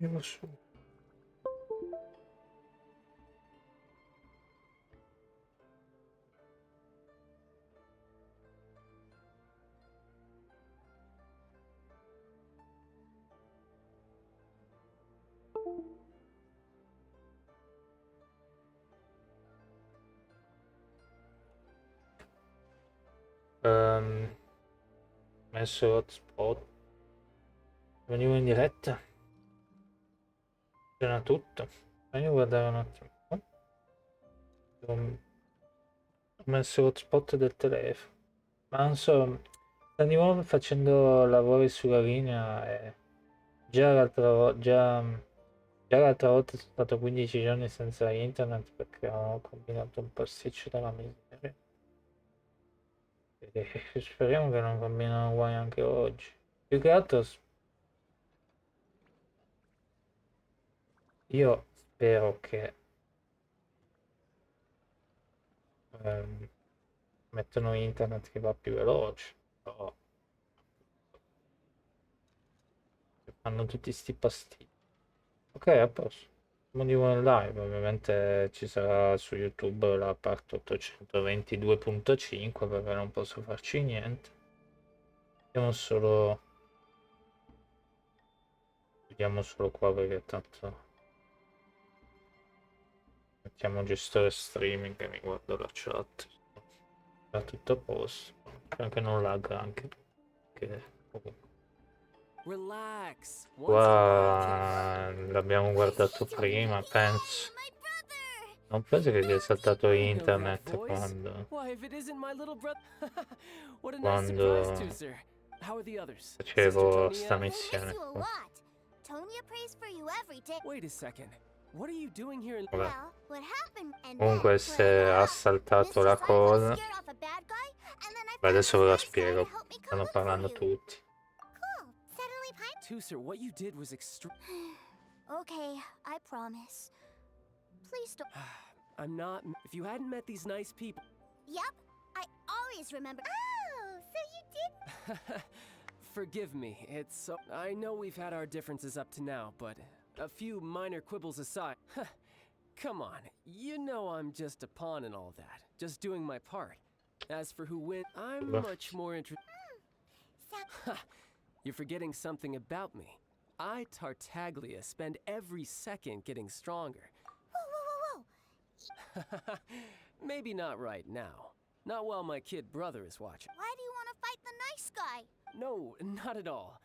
Andiamo su. Messo hotspot. Venivo in diretta. C'era tutto. Voglio guardare un attimo. Ho messo hotspot del telefono. Ma non so, sta di nuovo facendo lavori sulla linea e già l'altra volta sono stato 15 giorni senza internet perché ho combinato un pasticcio della miseria. E speriamo che non combinano guai anche oggi. Più che altro io spero che ehm, mettano internet che va più veloce. Però fanno tutti sti pasticci. Ok, a posto. Siamo di buon live, ovviamente ci sarà su YouTube la parte 822.5 perché non posso farci niente. Vediamo solo qua perché tanto mettiamo gestore streaming e mi guardo la chat. Va tutto a posto. Anche non lagga anche perché comunque. Relax. Qua l'abbiamo guardato prima, penso. Non penso che sia saltato internet quando facevo sta missione qua. Wait a second. What are you doing here in... Vabbè. Comunque se ha saltato la cosa. Beh, adesso ve la spiego. Stanno parlando tutti. Tuser, what you did was extreme. Okay, I promise. Please don't. I'm not... If you hadn't met these nice people... Yep, I always remember. Oh, so you did. Forgive me, it's so... I know we've had our differences up to now, but a few minor quibbles aside... Come on, you know I'm just a pawn in all that, just doing my part. As for who wins, I'm much more interested... You're forgetting something about me. I, Tartaglia, spend every second getting stronger. Whoa. Maybe not right now. Not while my kid brother is watching. Why do you want to fight the nice guy? No, not at all.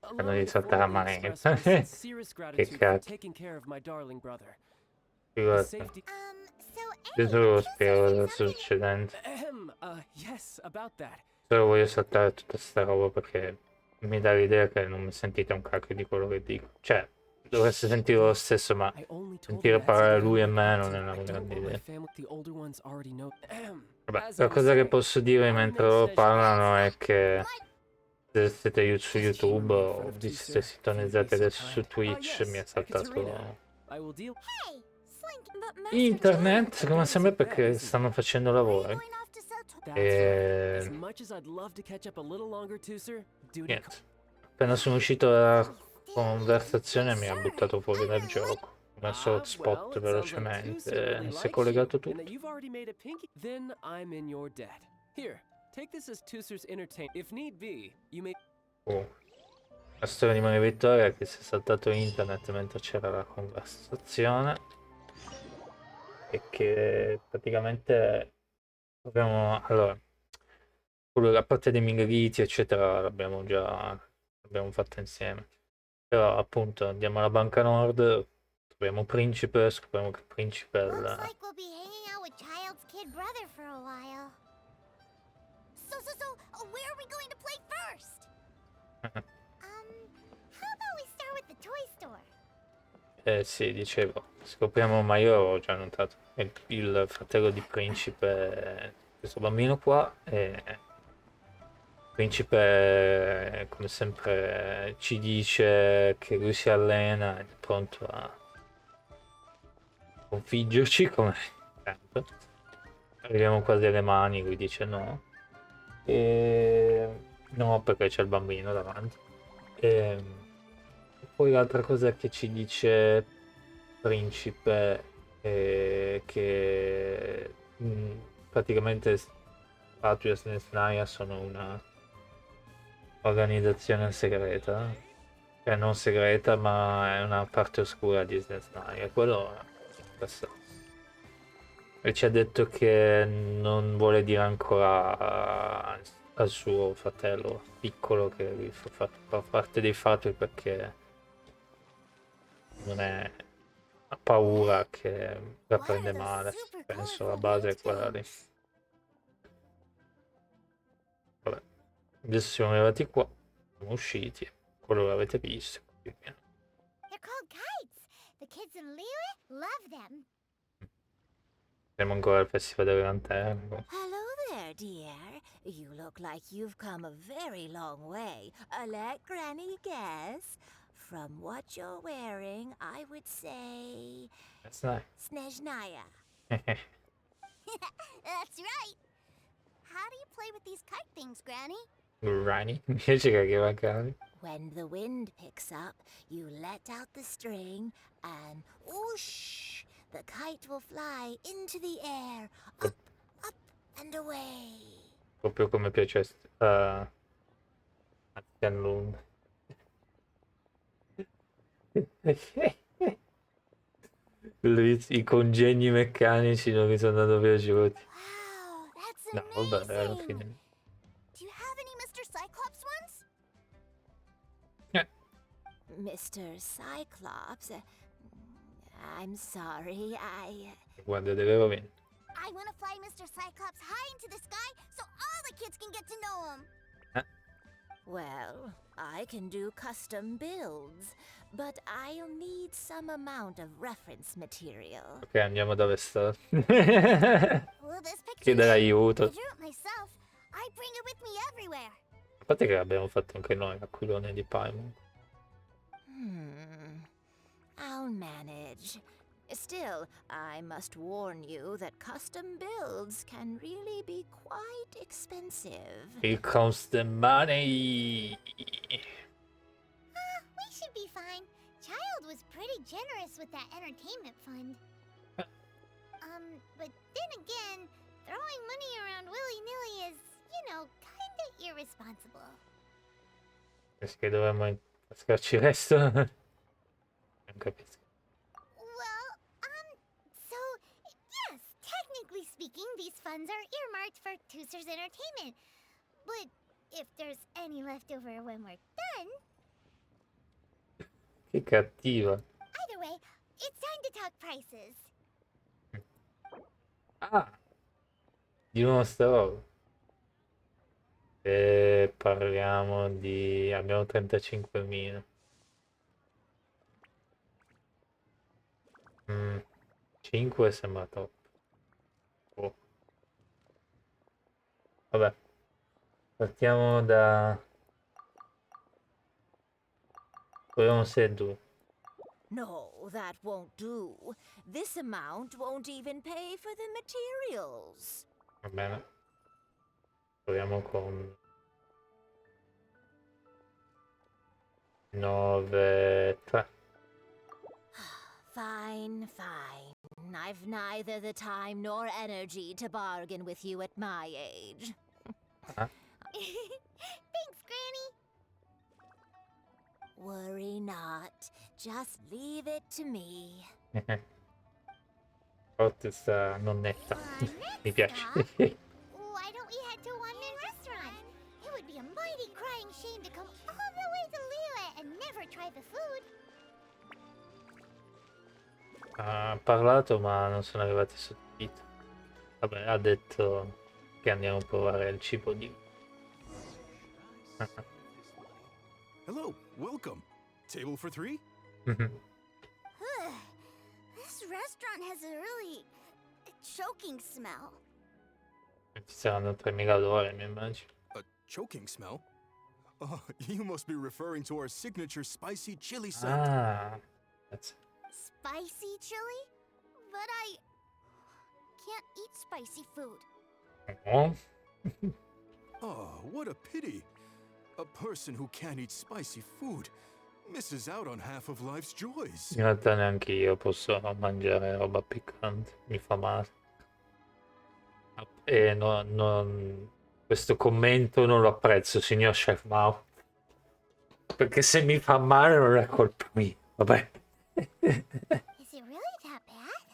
Hanno Allow me di to saltare a formally manetta. express my sincerest gratitude for cazzo. taking care of my darling brother. Figurati. Safety... Adesso ve lo spiego cosa sta succedendo. Yes, about that. Solo voglio saltare tutta sta roba perché mi dà l'idea che non mi sentite un cacchio di quello che dico. Cioè, dovreste sentire lo stesso, ma sentire parlare lui e me non è una grande idea. Vabbè, la cosa che posso dire mentre loro parlano è che se siete su YouTube o vi siete sintonizzati adesso su Twitch mi è saltato internet, come sempre perché stanno facendo lavori. E niente, appena sono uscito dalla conversazione mi ha buttato fuori dal gioco. Ho messo hotspot velocemente e si è collegato tutto. La storia di Maria Vittoria è che si è saltato internet mentre c'era la conversazione e che praticamente allora la parte dei migriti eccetera l'abbiamo fatta insieme, però appunto andiamo alla Banca Nord, troviamo Principe, scopriamo che Principe è Looks like we'll be hanging out with Child's kid brother for a while. So, where are we going to play first? How about we start with the toy store? Sì, dicevo, scopriamo, ma io ho già notato, il fratello di Principe, questo bambino qua, e Principe come sempre ci dice che lui si allena, è pronto a sconfiggerci come sempre. Arriviamo quasi alle mani, lui dice no. No, perché c'è il bambino davanti. poi l'altra cosa che ci dice Principe è che praticamente Patriot e Snaya sono una organizzazione segreta, cioè non segreta ma è una parte oscura di Snaya, quello è interessante. E ci ha detto che non vuole dire ancora al suo fratello piccolo che lui fa parte dei fatti perché non è, ha paura che la What are prende those male. super Penso la colorful base wind è quella lì. things? Vabbè, adesso siamo arrivati qua, siamo usciti, quello l'avete visto. They're called kites. The kids in Liyue love them. Siamo ancora al Festival delle Lanterne. Hello there, dear. You look like you've come a very long way. Let Granny guess. From what you're wearing, I would say That's nice. Snezhnaya. That's right. How do you play with these kite things, Granny? Rani, mi piace che magari. When the wind picks up, you let out the string and whoosh, the kite will fly into the air, up, up and away. Proprio come piace a Tianlun. I congegni meccanici non mi sono andato piaciuti. Wow, that's No, vabbè, alla amazing. fine. Do you have any Mr. Cyclops ones? Mr. Cyclops, I'm sorry, Guarda, deve rovine. I want to fly Mr. Cyclops high into the sky so all the kids can get to know him. Well, I can do custom builds, but I'll need some amount of reference material. Ok, andiamo dove sta. Well, this picture Chiedere I aiuto. drew it myself. I bring it with me everywhere. A parte che l'abbiamo fatto anche noi, l'aquilone di Paimon. I'll manage. Still, I must warn you that custom builds can really be quite expensive. Here comes the money. We should be fine. Child was pretty generous with that entertainment fund. But then again, throwing money around willy-nilly is, kinda irresponsible. Pensi che dovremmo cascarci il resto? Non capisco. Well, so, yes, technically speaking, these funds are earmarked for Tooster's entertainment. But if there's any left over when we're done, Che cattiva. either way, it's time to talk prices. Ah! Di nuovo sta roba. E parliamo di... abbiamo 35.000. 5 sembra troppo. Oh. Vabbè. Partiamo da... proviamo se 2. No, that won't do. This amount won't even pay for the materials. Va bene. Proviamo con 9, 3. Fine, fine. I've neither the time nor energy to bargain with you at my age. Thanks, Granny. Worry not. Just leave it to me. Otis nonnetta. Mi piace. Stop. Why don't we head to Wanmin Restaurant? It would be a mighty crying shame to come all the way to Liyue and never try the food. Ha parlato ma non sono arrivati sottotitoli. Vabbè, ha detto che andiamo a provare il cibo di... Hello, welcome. Table for 3? This restaurant has a really choking smell. Ci saranno 3.000 dollari, mi immagino. A choking smell? Oh, you must be referring to our signature spicy chili scent. Ah, that's... Spicy chili? But I can't eat spicy food. Oh. Oh, what a pity. A person who can't eat spicy food. misses out on half of life's joys. In realtà neanche io posso mangiare roba piccante, mi fa male. E questo commento non lo apprezzo, signor Chef Mao. Perché se mi fa male non è colpa mia, vabbè. Is it really that bad?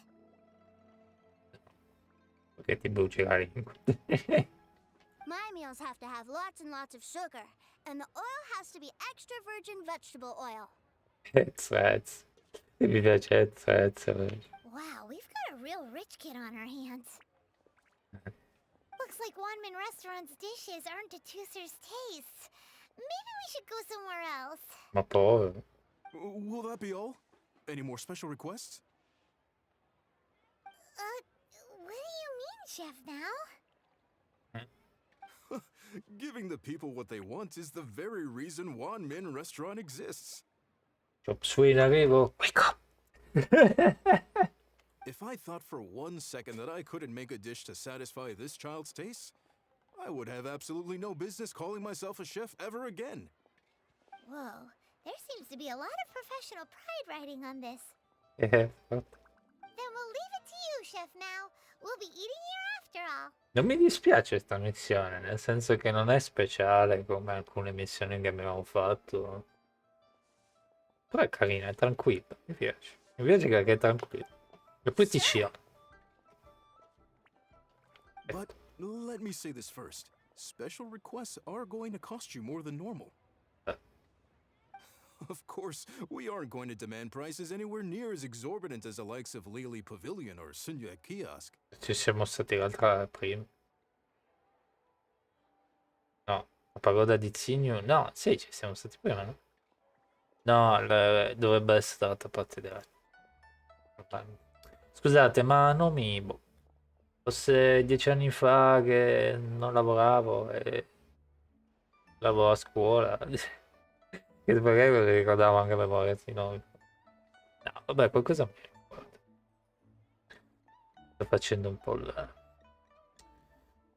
Che ti bruci la lingua. My meals have to have lots and lots of sugar, and the oil has to be extra virgin vegetable oil. Zez. Mi piace Zez. Wow, we've got a real rich kid on our hands. Looks like Wanmin Restaurant's dishes aren't to Tooser's taste. Maybe we should go somewhere else. Ma povero. Will that be all? Any more special requests? What do you mean, Chef Now? Giving the people what they want is the very reason Wanmin Restaurant exists. Chop suey in arrivo. Wake up! If I thought for 1 second that I couldn't make a dish to satisfy this child's tastes, I would have absolutely no business calling myself a chef ever again. Whoa, there seems to be a lot of professional pride riding on this. What? Then we'll leave it to you, Chef Now. We'll be eating here after all. Non mi dispiace sta missione, nel senso che non è speciale come alcune missioni che abbiamo fatto. Però è carina, è tranquilla, mi piace. Mi piace che è tranquilla. E poi ti cia. But let me say this first. Special requests are going to cost you more than normal. Of course, we aren't going to demand prices anywhere near as exorbitant as the likes of Lily Pavilion or Sunya Kiosk. Ci siamo stati l'altra prima. No, la pagoda di Zigno. No, sì, ci siamo stati prima, no? No, dovrebbe essere dall'altra parte della... Scusate, ma Nomi, boh, fosse 10 anni fa che non lavoravo e lavoro a scuola, che magari mi ricordavo anche le memoria di Nomi. No, vabbè, qualcosa mi ricordo. Sto facendo un po' il...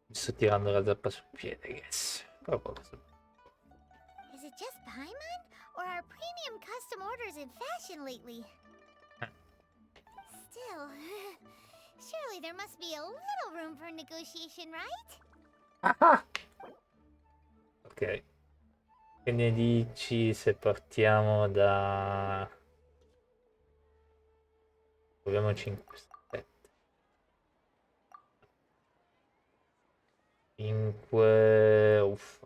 Mi sto tirando la zappa sul piede, guess. Però qualcosa... Is it just Paimon? Or are premium custom orders in fashion lately? Still, surely there must be a little room for negotiation, right? Ah! Ok. Che ne dici se partiamo da... Proviamo 5 7. 5... Uff.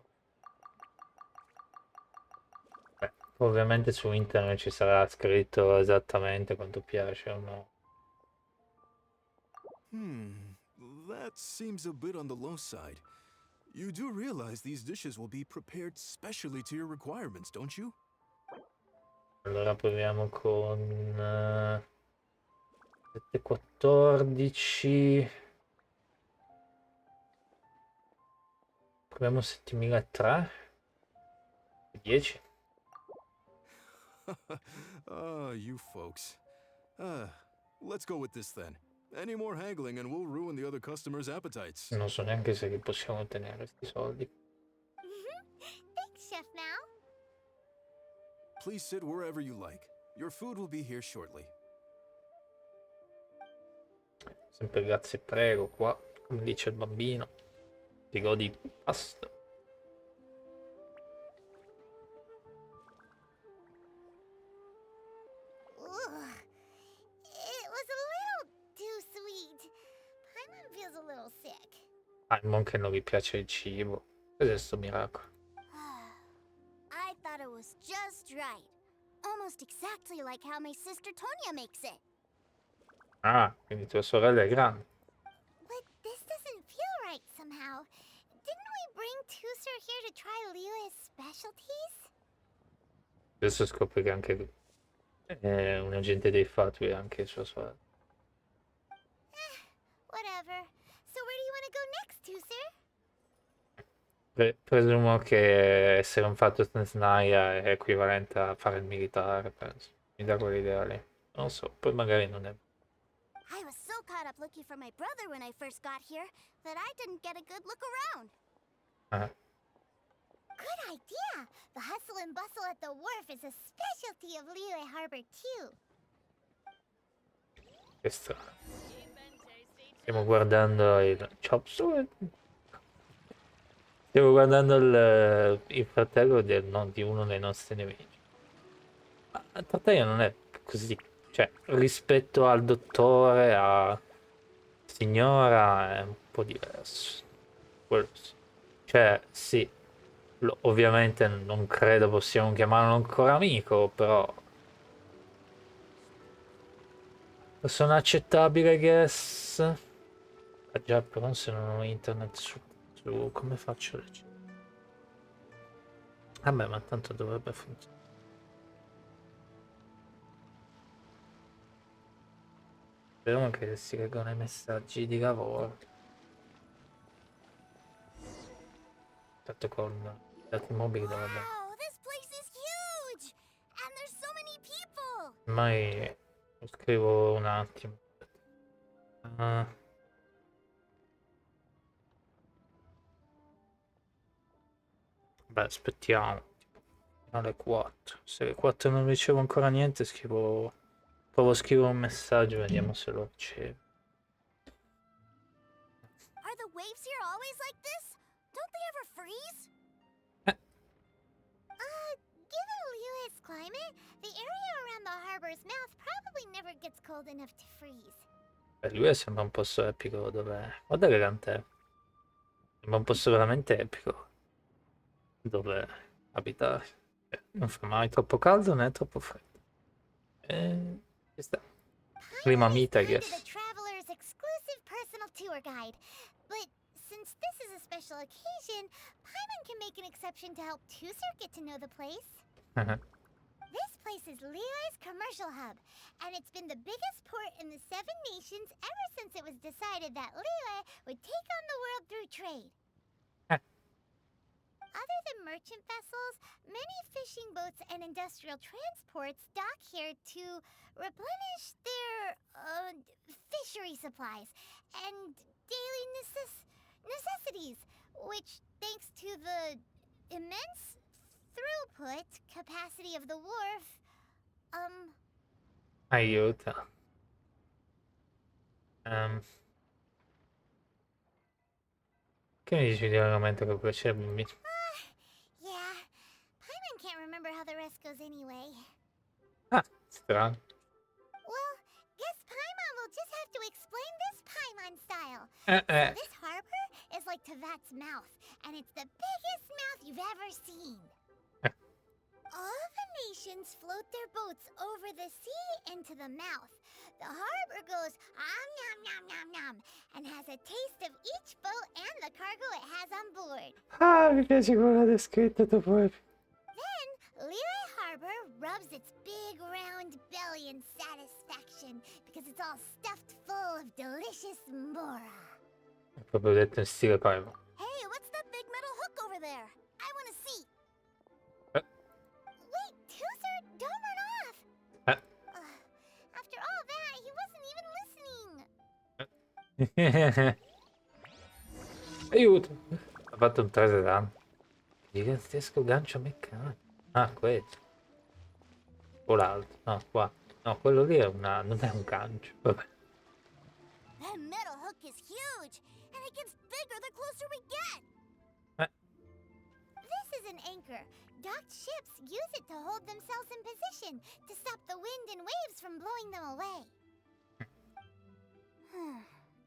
Ovviamente su internet ci sarà scritto esattamente quanto piace o no. That seems a bit on the low side. You do realize these dishes will be prepared specially to your requirements, don't you? Allora proviamo con 714. Proviamo 7003. 10. You folks. Let's go with this then. Any more haggling and we'll ruin the other customers' appetites. Non so neanche se li possiamo ottenere questi soldi. Thanks, Chef Now. Please sit wherever you like. Your food will be here shortly. Sempre grazie, prego, qua, come dice il bambino. Ti godi pasta. Ugh. It was a little too sweet. Paimon feels a little sick. Non che non vi piace il cibo. Cos'è sto miracolo? I thought it was just right. Almost exactly like how my sister Tonya makes it. Ah, quindi tua sorella è grande. But this doesn't feel right somehow. Didn't we bring Tooser here to try Liyue's specialties? Adesso scopri che anche lui è un agente dei fatui, anche sua sorella. Whatever. So where do you want to go next, Tooser? Presumo che essere un fatto Snaya è equivalente a fare il militare, penso. Mi dà quell'idea lì. Non so, poi magari non è. I was so caught up looking for my brother when I first got here that I didn't get a good look around. Ah. Good idea! The hustle and bustle at the wharf is a specialty of Liyue Harbor too. Che strano. Stiamo guardando il Chop Suey. Stiamo guardando il fratello di uno dei nostri nemici. Ma il fratello non è così. Cioè, rispetto al dottore, a signora, è un po' diverso. Quello sì. Cioè, sì. Ovviamente non credo possiamo chiamarlo ancora amico, però sono accettabile, I guess. Ah, già, però se non ho internet su come faccio a leggere? Vabbè, ma tanto dovrebbe funzionare. Speriamo che si leggono i messaggi di lavoro. Tanto con i dati mobili dovrebbe. Wow, this place is huge! And there's so many people! Ormai lo scrivo un attimo. Ah. Beh, aspettiamo. Alle 4. Se alle 4 non ricevo ancora niente, provo a scrivere un messaggio, vediamo se lo ricevo. Are the waves here always like this? Don't they ever freeze? Given Liyue's climate, the area around the harbor's mouth probably never gets cold enough to freeze. Lui sembra un posto epico dove. Guarda che cant'è. Sembra un posto veramente epico dove abitare. Non fa mai troppo caldo né troppo freddo. Ci sta. Clima mite, I Paimon is guess. kind of the traveler's exclusive personal tour guide, but since this is a special occasion, Paimon can make an exception to help Tusser get to know the place. This place is Liyue's commercial hub, and it's been the biggest port in the Seven Nations ever since it was decided that Liyue would take on the world through trade. Other than merchant vessels, many fishing boats and industrial transports dock here to replenish their fishery supplies and daily necessities, which, thanks to the immense throughput capacity of the wharf, Aiuta. Che mi dici di argomento che piacerebbe? yeah, Paimon can't remember how the rest goes anyway. Ah, strano. Well, guess Paimon will just have to explain this Paimon style. Eh. This harbor is like Tavat's mouth, and it's the biggest mouth you've ever seen. All the nations float their boats over the sea into the mouth. The harbor goes nom nom nom nom and has a taste of each boat and the cargo it has on board. Ah, mi piace come l'ha descritto tu poi. Then Liyue Harbor rubs its big round belly in satisfaction because it's all stuffed full of delicious mora. È proprio detto in stile Paimon. Hey, what's that big metal hook over there? I want to see. Wait, Tusser, don't run off! Eh. After all that, he wasn't even listening. Aiuto! Ha fatto un 3 danno. Gigantesco gancio meccanico. Ah, questo. O l'altro. No, qua. No, quello lì è non è un gancio. Vabbè. That metal hook is huge, and it gets bigger the closer we get. This is an anchor. Docked ships use it to hold themselves in position to stop the wind and waves from blowing them away.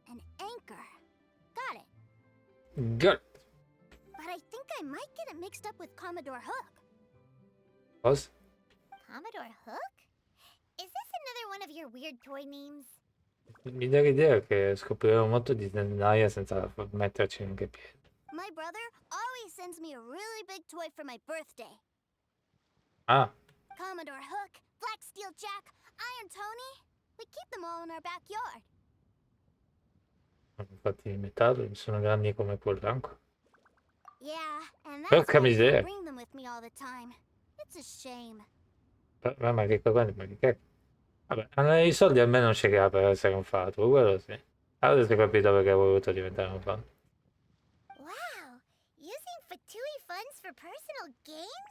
An anchor. Got it. Good. But I think I might get it mixed up with Commodore Hook. Cosa? Commodore Hook? Is this another one of your weird toy names? Mi dà l'idea che scopriremo molto di Zendaya senza metterci anche piede. My brother always sends me a really big toy for my birthday. Ah, Commodore Hook, Black Steel Jack, Iron Tony. We keep them all in our backyard. infatti di metallo sono grandi come quel ranco. Yeah, and that's Porca why I miseria. can't bring them with me all the time. It's a shame. Ma che vabbè, allora, i soldi almeno ce li ha per essere un fato, quello sì. Adesso ho capito perché ha voluto diventare un fan. Wow! Using Fatui funds for for personal gain?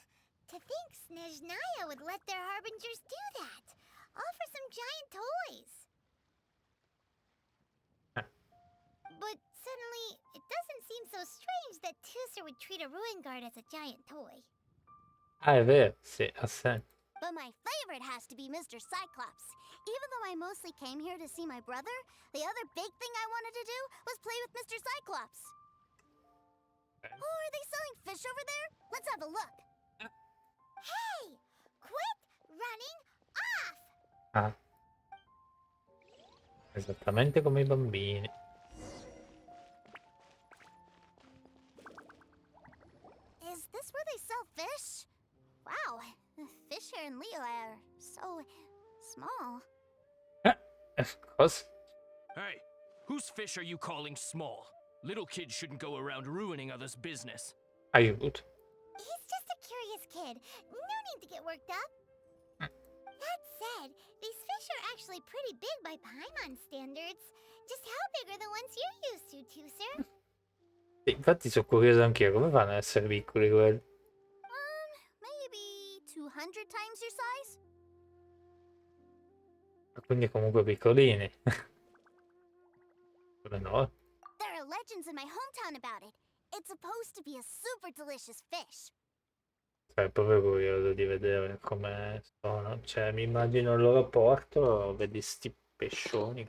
To think Snezhnaya would let their harbingers do that. All for some giant toys. But suddenly, it doesn't seem so strange that Tusser would treat a ruin guard as a giant toy. Ah, è vero, sì, ha senso. But my favorite has to be Mr. Cyclops. Even though I mostly came here to see my brother, the other big thing I wanted to do was play with Mr. Cyclops. Okay. Oh, are they selling fish over there? Let's have a look. Hey! Quit running off! Ah. Esattamente come i bambini. Is this where they sell fish? Wow, the fish here in Leo are so small. Cosa? Hey, whose fish are you calling small? Little kids shouldn't go around ruining others' business. Aiuto. He's just a curious kid. No need to get worked up. That said, these fish are actually pretty big by Paimon standards. Just how big are the ones you're used to, Tusser? Sì, infatti sono curioso anch'io, come fanno ad essere piccoli quelli? Maybe 200 times your size? Quindi comunque piccolini. Come no? There are legends in my hometown about it. It's supposed to be a super delicious fish. È proprio curioso di vedere come sono. Cioè, mi immagino il loro porto, vedi sti pescioni.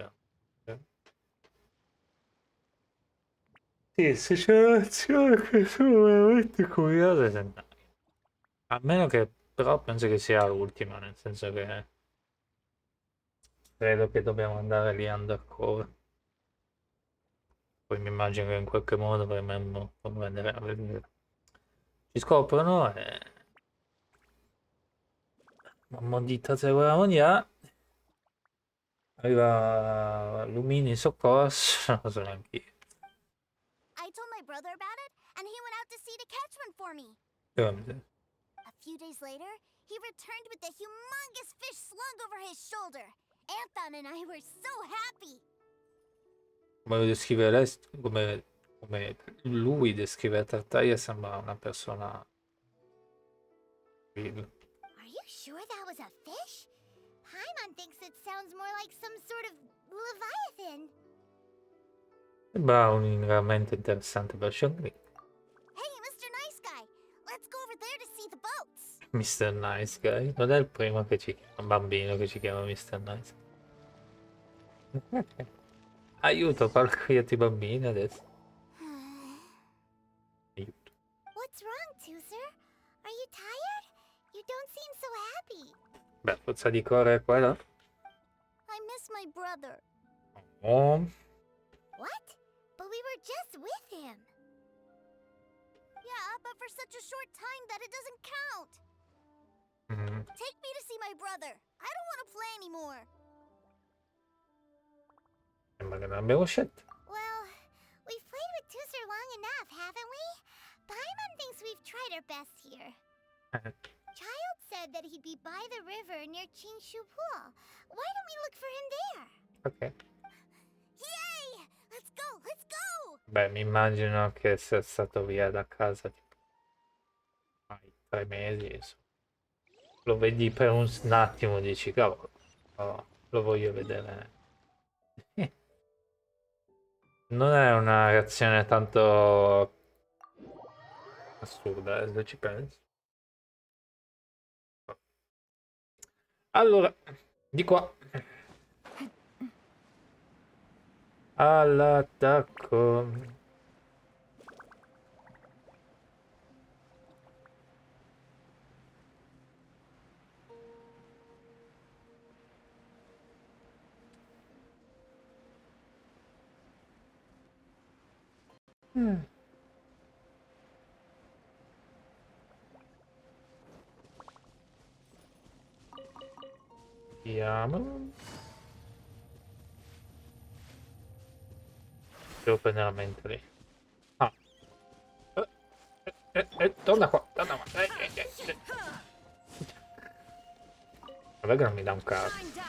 Sì, se c'è un'azione che sono veramente curiose. A meno che, però penso che sia l'ultima, nel senso che credo che dobbiamo andare lì undercover. Poi mi immagino che in qualche modo dovremmo vedere. Ci scoprono e... Mamma dita se volevamo dire. Arriva Lumini in soccorso, non lo so neanche io. I told my brother about it, and he went out to sea to catch one for me. Come A few days later, he returned with a humongous fish slung over his shoulder. Anthon and I were so happy. lo descrive lei, come lui descrive Tartaglia, sembra una persona... Are you sure that was a fish? Paimon thinks it sounds more like some sort of leviathan. Sembra un veramente interessante personaggio. Hey, Mr. Nice Guy, let's go over there to see the boats. Mr. Nice Guy. Non è il primo che ci chiama, un bambino che ci chiama Mr. Nice. Aiuto, parlo con gli altri bambini adesso. Aiuto. What's wrong, Tusser? Are you tired? You don't seem so happy. Beh, forza di correre qua e là. I miss my brother. Oh. What? But we were just with him. Yeah, but for such a short time that it doesn't count. Mm. Take me to see my brother. I don't want to play anymore. Sembra che non abbiamo scelto. Well, we've played with Tusser long enough, haven't we? Paimon thinks we've tried our best here. Child said that he'd be by the river near Chinshu Pool. Why don't we look for him there? Ok. Yay! Let's go, let's go! Beh, mi immagino che sia stato via da casa tipo 3 mesi. Insomma. Lo vedi per un attimo, dici, cavolo, lo voglio vedere. Non è una reazione tanto assurda, se ci pensi. Allora, di qua. All'attacco. Vediamo. Devo prendere la mente lì. Ah. Torna qua, torna qua. Vabbè che non mi dà un cazzo.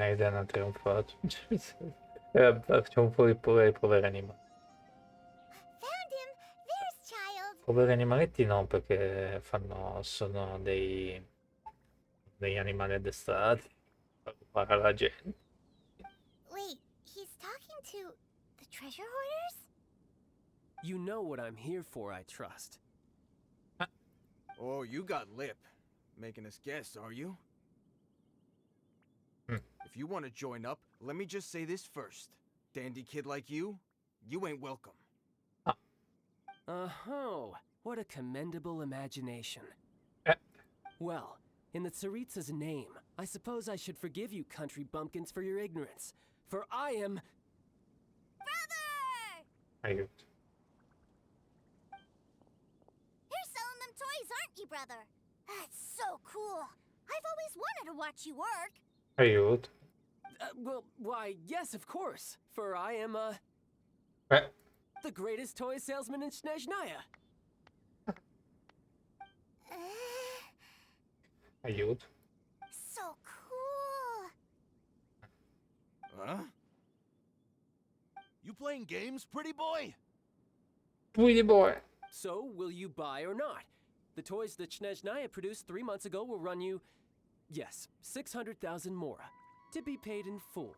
idea non trionfato. Facciamo pure i poveri animali. Found him! There's Child! Poveri animaletti no, perché sono degli animali addestrati per rubare alla gente. Wait, he's talking to the treasure hoarders? You know what I'm here for, I trust. Oh, you got lip. Making us guess, are you? If you want to join up, let me just say this first. Dandy kid like you ain't welcome. Oh, what a commendable imagination. Eh. Well, in the Tsaritsa's name, I suppose I should forgive you country bumpkins for your ignorance. For I am... Brother! Aiuto. You're selling them toys, aren't you, brother? That's so cool. I've always wanted to watch you work. Aiuto. Well, why, yes, of course. For I am, Eh. the greatest toy salesman in Snezhnaya. Aiuto. So cool. Huh? You playing games, pretty boy? Pretty boy. So, will you buy or not? The toys that Snezhnaya produced 3 months ago will run you, yes, 600,000 mora, to be paid in full.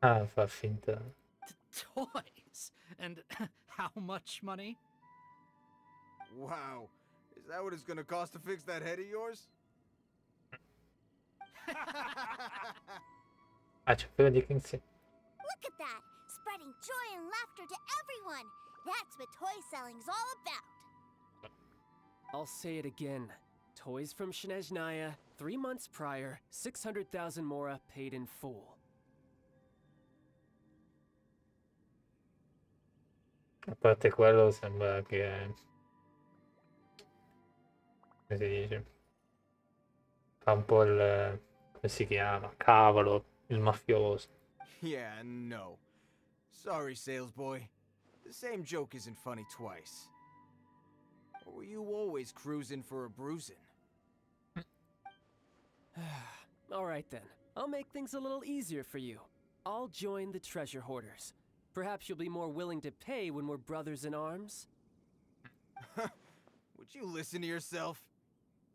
Ah, fa finta. Toys? And how much money? Wow. Is that what it's gonna cost to fix that head of yours? Ah, c'è quello di Kingsley. Look at that. Spreading joy and laughter to everyone. That's what toy selling's all about. I'll say it again. Toys from Snezhnaya, 3 months prior, 600,000 mora paid in full. A parte quello sembra che... come si dice? Fa un po' il... come si chiama? Cavolo, il mafioso. Yeah, no. Sorry, sales boy. The same joke isn't funny twice. Or were you always cruising for a bruising? All right then. I'll make things a little easier for you. I'll join the treasure hoarders. Perhaps you'll be more willing to pay when we're brothers in arms? Would you listen to yourself?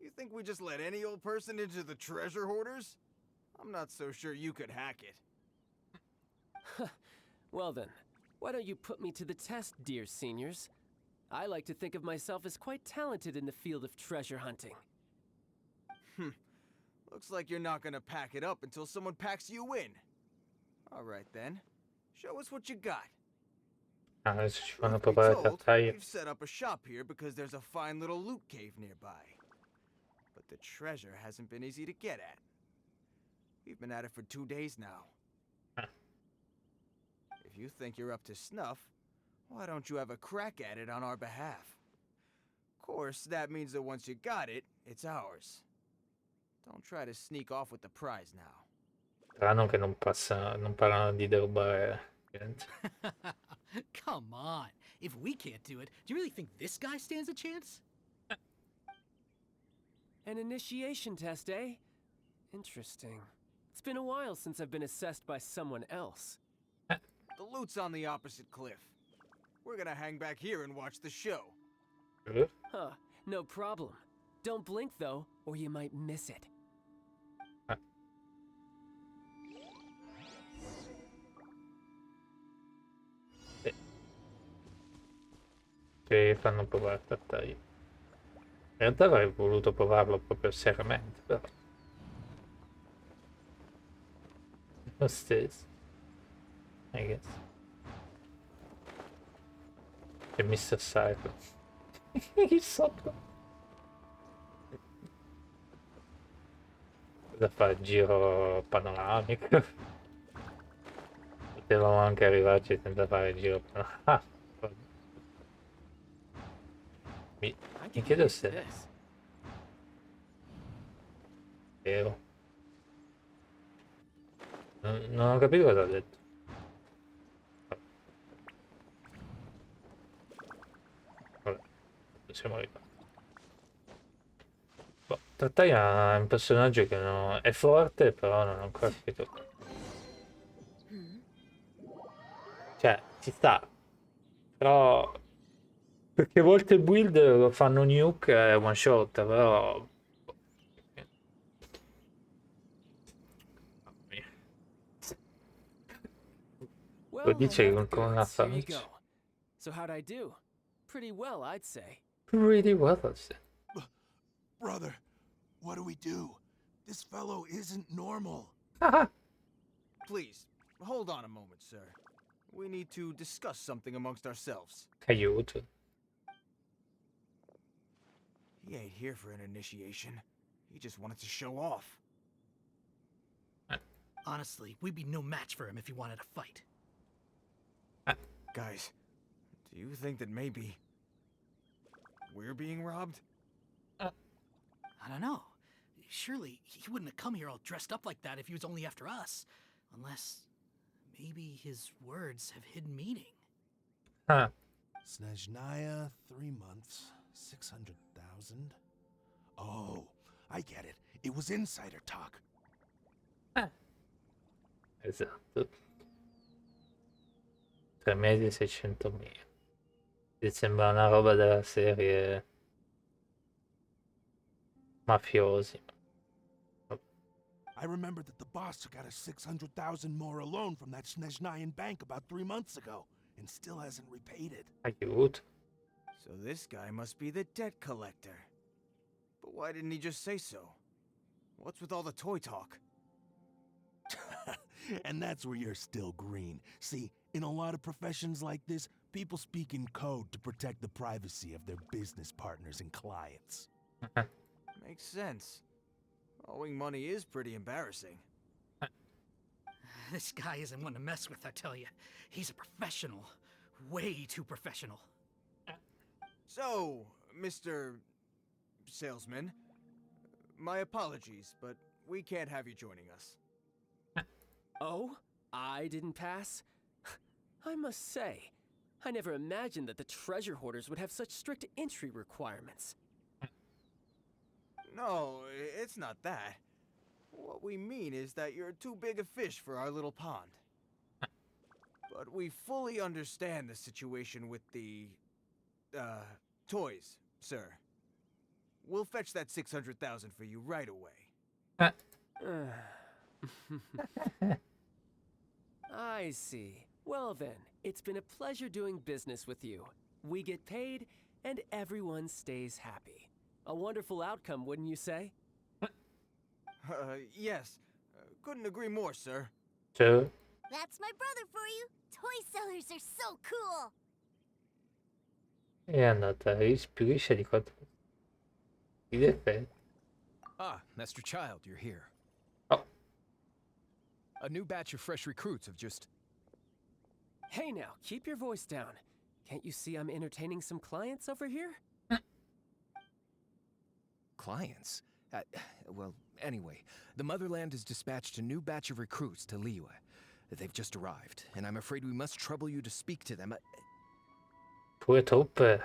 You think we just let any old person into the treasure hoarders? I'm not so sure you could hack it. Well then, why don't you put me to the test, dear seniors? I like to think of myself as quite talented in the field of treasure hunting. Looks like you're not gonna pack it up until someone packs you in. All right then. Show us what you got. Ah, adesso ci fanno Truth be preparare told, tartaglie. we've set up a shop here because there's a fine little loot cave nearby. But the treasure hasn't been easy to get at. We've been at it for 2 days now. Huh. If you think you're up to snuff, why don't you have a crack at it on our behalf? Of course, that means that once you got it, it's ours. Don't try to sneak off with the prize now. Strano che non parlano di derubare gente. Come on. If we can't do it, do you really think this guy stands a chance? An initiation test, eh? Interesting. It's been a while since I've been assessed by someone else. The loot's on the opposite cliff. We're gonna hang back here and watch the show. Huh, no problem. Don't blink though, or you might miss it. Che fanno provare tartaglie. In realtà avrei voluto provarlo proprio seriamente, però. Lo stesso. I guess. C'è Mr. Cycle. Lì sotto. Da fare il giro panoramico. Potevamo anche arrivarci senza fare il giro panoramico. Mi chiedo se è vero. Non ho capito cosa ha detto. Vabbè, siamo arrivati. Boh. Tartaglia è un personaggio che è forte, però non ho ancora capito. Cioè, ci sta. Però perché molte build lo fanno nuke e one shot, però. Lo Well, I dice have the con una goods. Here you faccia. go. So how'd I do? Pretty well, I'd say. Pretty well, I'd say. Brother, what do we do? This fellow isn't normal. Please, hold on a moment, sir. We need to discuss something amongst ourselves. Aiuto. He ain't here for an initiation. He just wanted to show off. Honestly, we'd be no match for him if he wanted to fight. Guys, do you think that maybe we're being robbed? I don't know. Surely he wouldn't have come here all dressed up like that if he was only after us. Unless maybe his words have hidden meaning. Huh. Snezhnaya, 3 months, 600,000. Oh, I get it. It was insider talk. Esatto. 3 mesi 600.000. Mi sembra una roba della serie mafiosi. I remember that the boss took out a 600,000 more loan from that Snezhnayan bank about 3 months ago, and still hasn't repaid it. Aiuto. So this guy must be the debt collector. But why didn't he just say so? What's with all the toy talk? And that's where you're still green. See, in a lot of professions like this, people speak in code to protect the privacy of their business partners and clients. Makes sense. Owing money is pretty embarrassing. This guy isn't one to mess with, I tell you. He's a professional. Way too professional. So, Mr. Salesman, my apologies, but we can't have you joining us. Oh? I didn't pass? I must say, I never imagined that the treasure hoarders would have such strict entry requirements. No, it's not that. What we mean is that you're too big a fish for our little pond. But we fully understand the situation with the, toys, sir. We'll fetch that 600,000 for you right away. I see. Well then, it's been a pleasure doing business with you. We get paid, and everyone stays happy. A wonderful outcome, wouldn't you say? Yes. Couldn't agree more, sir. Cioè, That's my brother for you. Toy sellers are so cool. è andata, rispirisce di quanto. Di effetti. Ah, Master Child, you're here. Oh. A new batch of fresh recruits have just... Hey now, keep your voice down. Can't you see I'm entertaining some clients over here? Clients? Well, anyway, the Motherland has dispatched a new batch of recruits to Liyue. They've just arrived, and I'm afraid we must trouble you to speak to them. Pure truppe.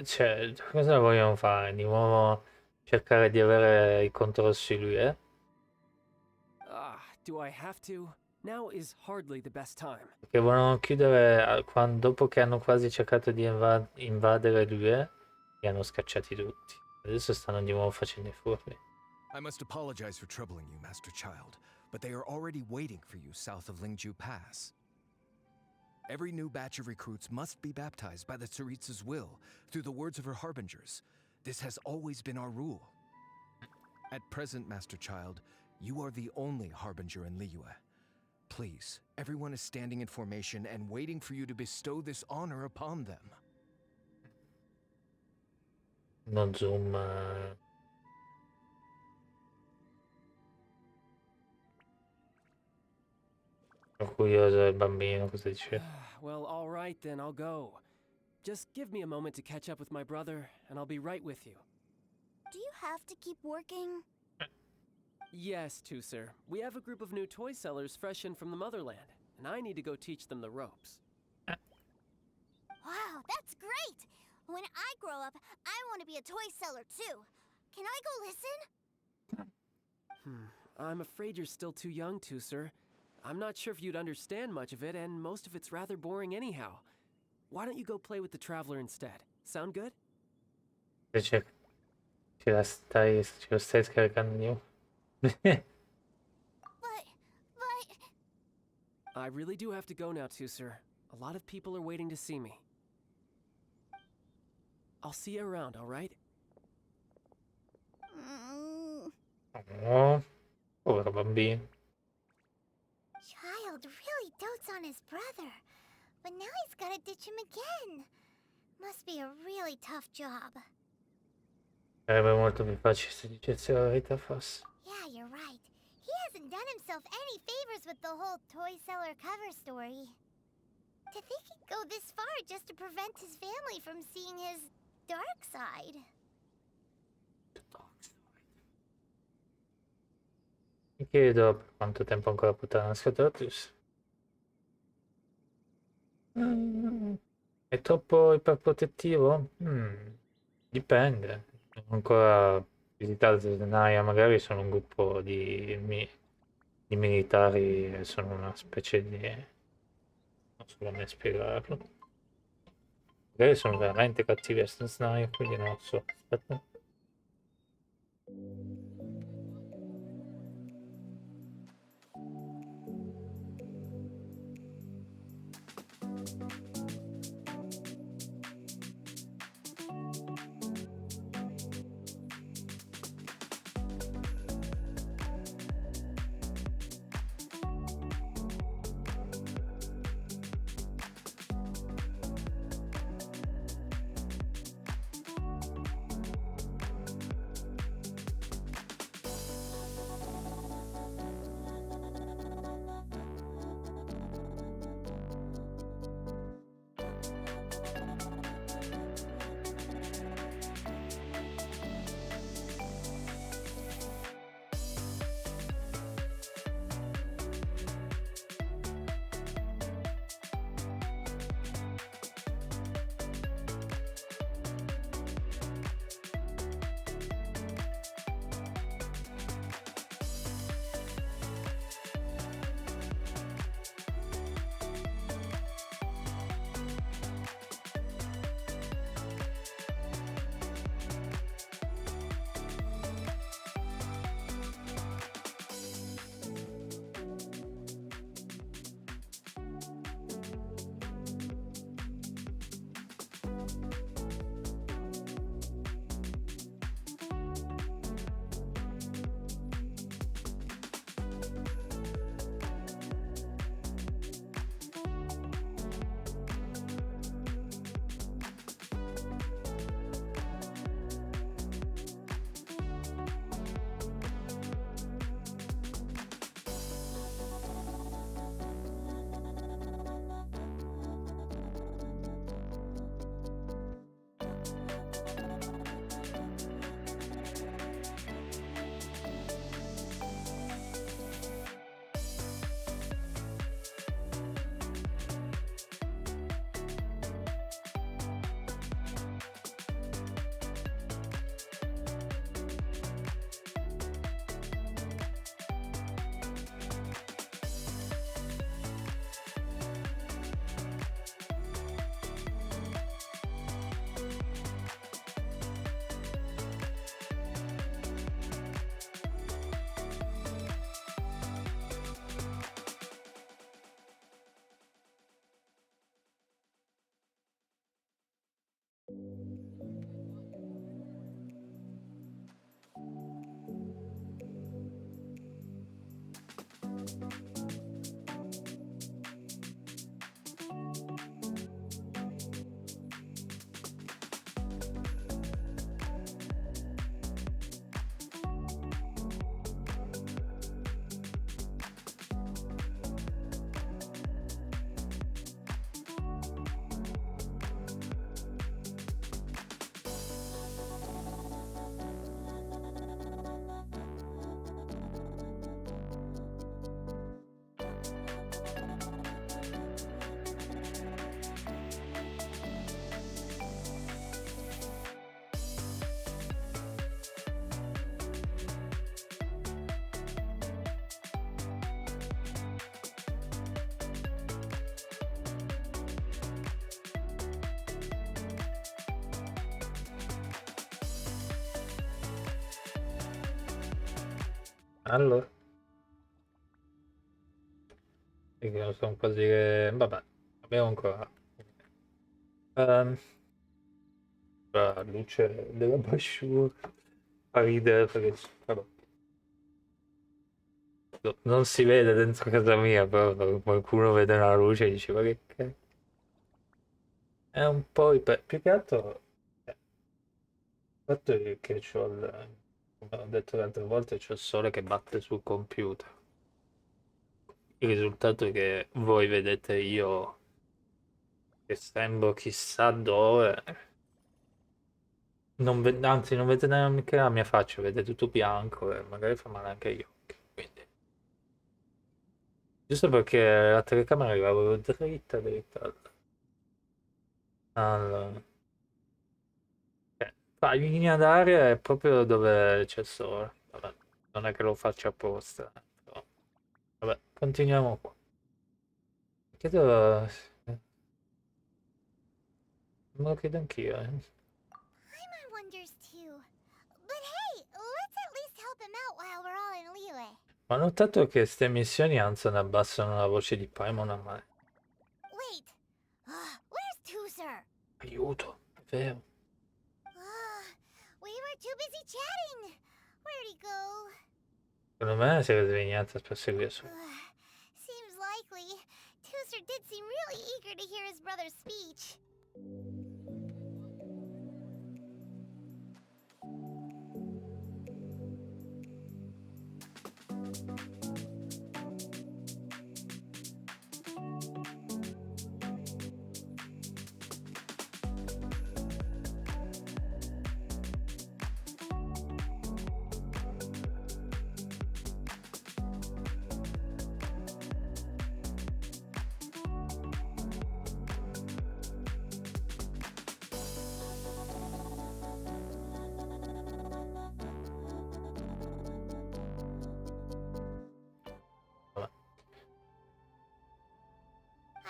Cioè, cosa vogliono fare? Di nuovo cercare di avere il controllo su lui, eh? Ah, do I have to? Now is hardly the best time. Perché vogliono chiudere dopo che hanno quasi cercato di invadere lui, li hanno scacciati tutti. Adesso stanno di nuovo facendo i furbi. I must apologize for troubling you, Master Child, but they are already waiting for you south of Lingju Pass. Every new batch of recruits must be baptized by the Tsaritsa's will, through the words of her harbingers. This has always been our rule. At present, Master Child, you are the only harbinger in Liyue. Please, everyone is standing in formation and waiting for you to bestow this honor upon them. Non zoom. Sono curioso del bambino, cosa dice? Well, all right then, I'll go. Just give me a moment to catch up with my brother, and I'll be right with you. Do you have to keep working? Yes, Tusser. We have a group of new toy sellers fresh in from the motherland, and I need to go teach them the ropes. Wow, that's great! When I grow up, I want to be a toy seller too. Can I go listen? I'm afraid you're still too young to, sir. I'm not sure if you'd understand much of it, and most of it's rather boring anyhow. Why don't you go play with the Traveler instead? Sound good? Invece ce lo stai scaricando io. But... I really do have to go now too, sir. A lot of people are waiting to see me. I'll see you around, alright? Oh, povero bambino. Child really dotes on his brother, but now he's gotta ditch him again. Must be a really tough job. Sarebbe molto più facile se dicessi la verità, forse. Yeah, you're right. He hasn't done himself any favors with the whole toy seller cover story. To think he'd go this far just to prevent his family from seeing his dark side. Mi chiedo per quanto tempo ancora potrà nascondere Triss. È troppo iperprotettivo? Dipende. Non ho ancora visitato Zendaya, magari sono un gruppo di militari, sono una specie di... non so come spiegarlo. Magari sono veramente cattivi a Zendaya, quindi non lo so. Aspetta. Allora, perché non so un po' dire... Vabbè, abbiamo ancora... la luce della brochure fa ridere perché... Vabbè. Non si vede dentro casa mia, però qualcuno vede una luce e dice ma che... È un po' più che altro... Il fatto è che c'ho il... Come ho detto le altre volte, c'ho il sole che batte sul computer. Il risultato è che voi vedete io che sembro chissà dove. Anzi, non vedete neanche la mia faccia, vedete tutto bianco e magari fa male anche agli occhi. Quindi. Giusto perché la telecamera arrivava dritta, dritta. Allora. Fa linea d'aria è proprio dove c'è il sole. Vabbè, non è che lo faccia apposta. Però. Vabbè, continuiamo qua. Chiedo... Me lo chiedo anch'io, eh. Paimon wonders too. But hey, let's at least help him out while we're all in Liyue. Ma ho notato che ste missioni alzano e abbassano la voce di Paimon a me. Wait, where's Tooser? Aiuto, è vero. We were too busy chatting. Where'd he go? Secondo me si è svegliata per seguire su. Seems likely. Tooser did seem really eager to hear his brother's speech. Vabbè.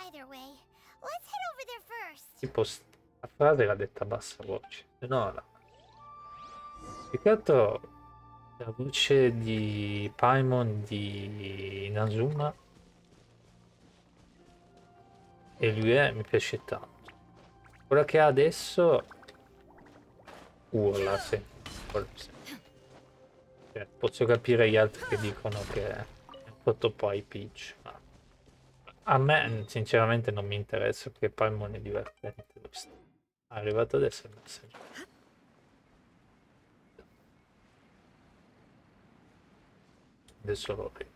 Either way, let's head over there first. Tipo la frase l'ha detta a bassa voce. No, no. Più che altro la voce di Paimon di Inazuma e lui mi piace tanto. Quella che ha adesso urla, sì. Cioè, posso capire gli altri che dicono che è un po' troppo high pitch, ma a me sinceramente non mi interessa perché Paimon è divertente. È arrivato adesso il messaggio. Adesso lo vedo.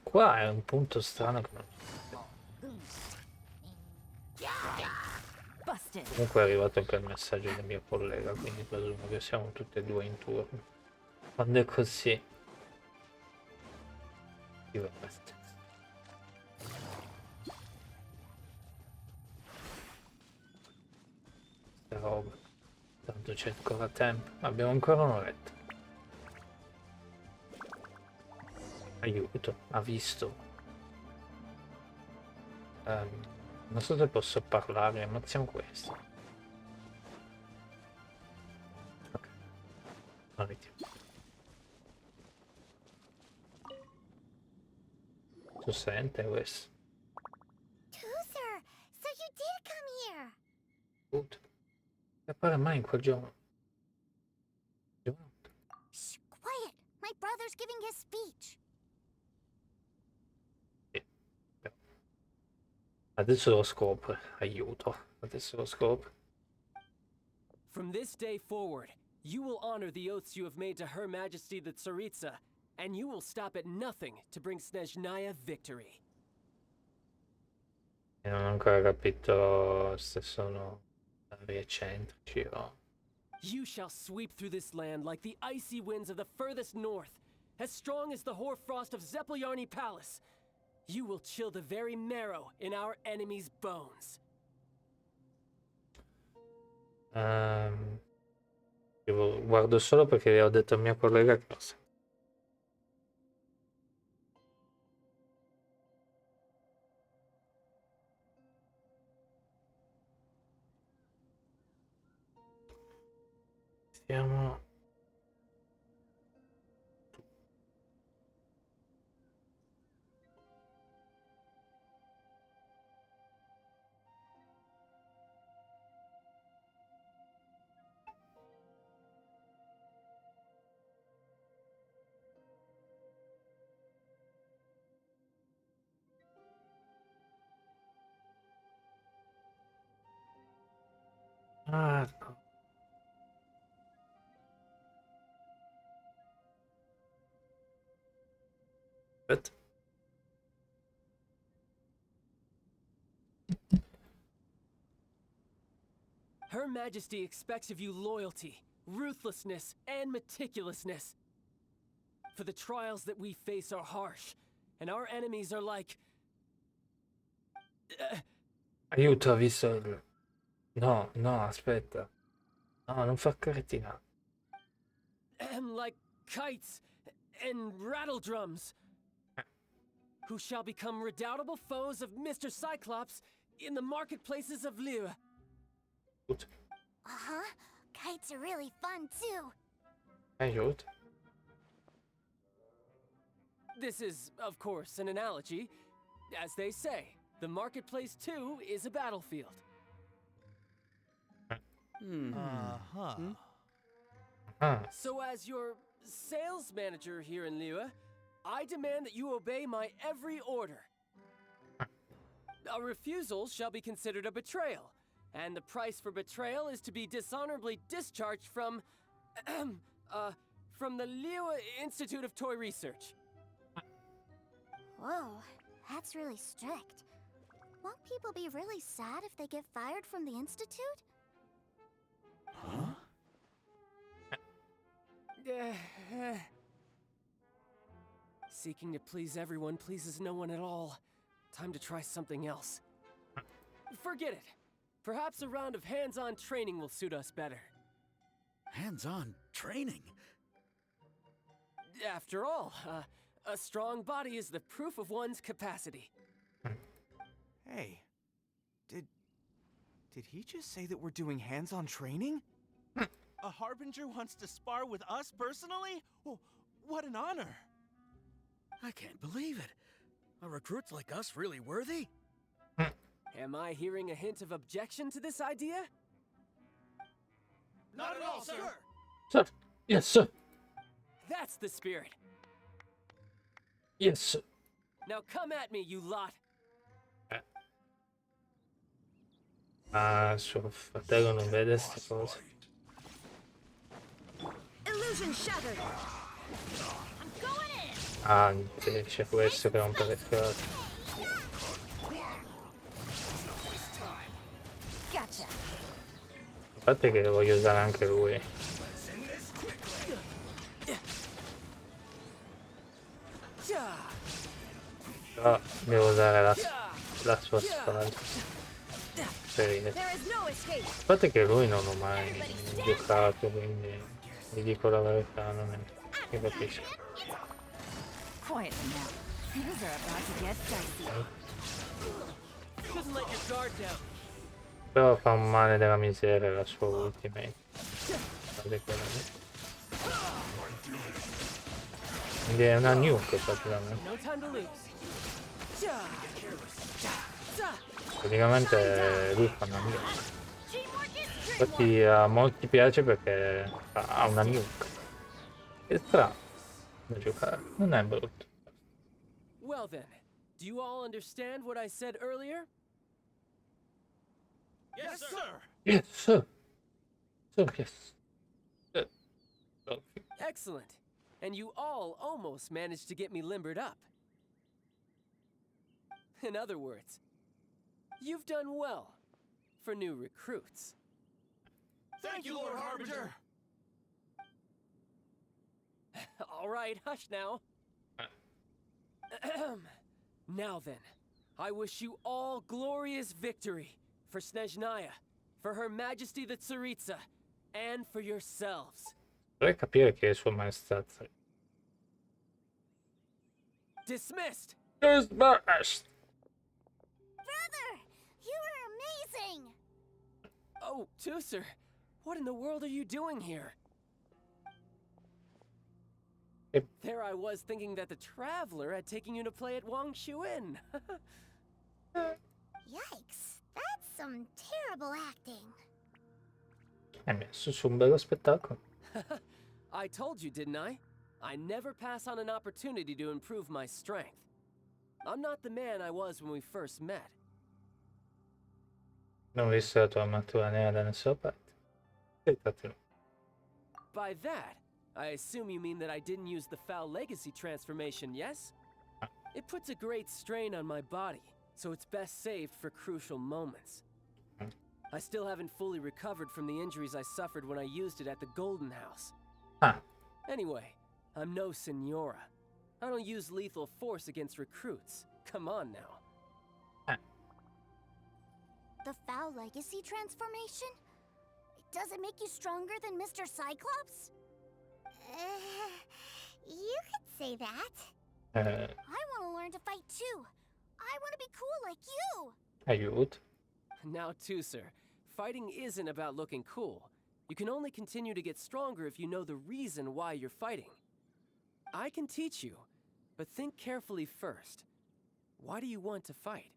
Qua è un punto strano che non... Comunque è arrivato anche il messaggio del mio collega, quindi presumo che siamo tutti e due in turno. Quando è così... Io lo metto. Sta roba. Tanto c'è ancora tempo. Abbiamo ancora un'oretta. Aiuto, ha visto. Non so se posso parlare, ammazziamo questo. Ok. Non ritiro. Tu sente questo? Tooser, so you did come here. Tutto. Non appare mai in quel giorno. Shh, quiet. My brother's giving his speech. Adesso lo scopre. Aiuto. Adesso lo scopre. From this day forward, you will honor the oaths you have made to Her Majesty the Tsaritsa, and you will stop at nothing to bring Snezhnaya victory. E non ho ancora capito se sono eccentrici o... You shall sweep through this land like the icy winds of the furthest north, as strong as the hoarfrost of Zeppeljarny Palace. You will chill the very marrow in our enemies' bones. Io guardo solo perché ho detto al mio collega che lo sa. Siamo... Ah, no. Aspetta. Her Majesty expects of you loyalty, ruthlessness, and meticulousness. For the trials that we face are harsh, and our enemies are like... Aiuto, ho visto il... No, no, aspetta. No, non fa caretina. like kites and rattle drums, who shall become redoubtable foes of Mr. Cyclops in the marketplaces of Liyue. Uh-huh. Kites are really fun, too. Aiuto. This is, of course, an analogy. As they say, the marketplace too is a battlefield. Ah, So as your sales manager here in Liyue, I demand that you obey my every order. A refusal shall be considered a betrayal, and the price for betrayal is to be dishonorably discharged from the Liyue Institute of Toy Research. Whoa, that's really strict. Won't people be really sad if they get fired from the Institute? Seeking to please everyone pleases no one at all. Time to try something else. Forget it. Perhaps a round of hands-on training will suit us better. Hands-on training? After all, a strong body is the proof of one's capacity. Hey, did he just say that we're doing hands-on training? A Harbinger wants to spar with us personally? Oh, what an honor! I can't believe it. Are recruits like us really worthy? Am I hearing a hint of objection to this idea? Not at all, sir! sir. Yes, sir. That's the spirit. Yes, sir. Now come at me, you lot. Ah, suo fratello non vede queste cose. Illusion shattered. I'm going in. Ah, c'è questo che rompe le scatole. Gotcha. Infatti che voglio usare anche lui. Però devo usare la sua spada. There is no escape. A parte che lui non ho mai giocato, quindi vi dico la verità, non è... mi capisco. Quiet now. Things are about to get dicey. Couldn't let your guard down. Però fa un male della miseria la sua ultimate. Guardate quella lì. Quindi è una nuke praticamente. No time to lose. Praticamente lui fa una nuke. Infatti a molti piace perché ha una nuke. È strano da giocare, non è brutto. Well then, do you all understand what I said earlier? Yes, sir! Yes, sir. Sir, yes. Excellent. And you all almost managed to get me limbered up. In other words, you've done well for new recruits. Thank you, Lord Harbinger! All right, hush now. Now then, I wish you all glorious victory for Snezhnaya, for Her Majesty the Tsaritsa, and for yourselves. Vorrei capire chi è il suo maestà. Dismissed! Dismissed! Brother, you are amazing! Oh, Tusser, what in the world are you doing here? There I was thinking that the Traveler had taken you to play at Giochi EN. Yikes, that's some terrible acting. Hai messo su un bello spettacolo. I told you, didn't I? I never pass on an opportunity to improve my strength. I'm not the man I was when we first met. Non ho visto la tua armatura nera da nessuna parte. Sei trattenuto. By that, I assume you mean that I didn't use the Foul Legacy transformation, yes? It puts a great strain on my body, so it's best saved for crucial moments. I still haven't fully recovered from the injuries I suffered when I used it at the Golden House. Ah, Anyway, I'm no Senora. I don't use lethal force against recruits. Come on now. The Foul Legacy transformation? Does it make you stronger than Mr. Cyclops? You could say that. I want to learn to fight too. I want to be cool like you. aiuto. Now, too, sir, fighting isn't about looking cool. You can only continue to get stronger if you know the reason why you're fighting. I can teach you, but think carefully first. Why do you want to fight?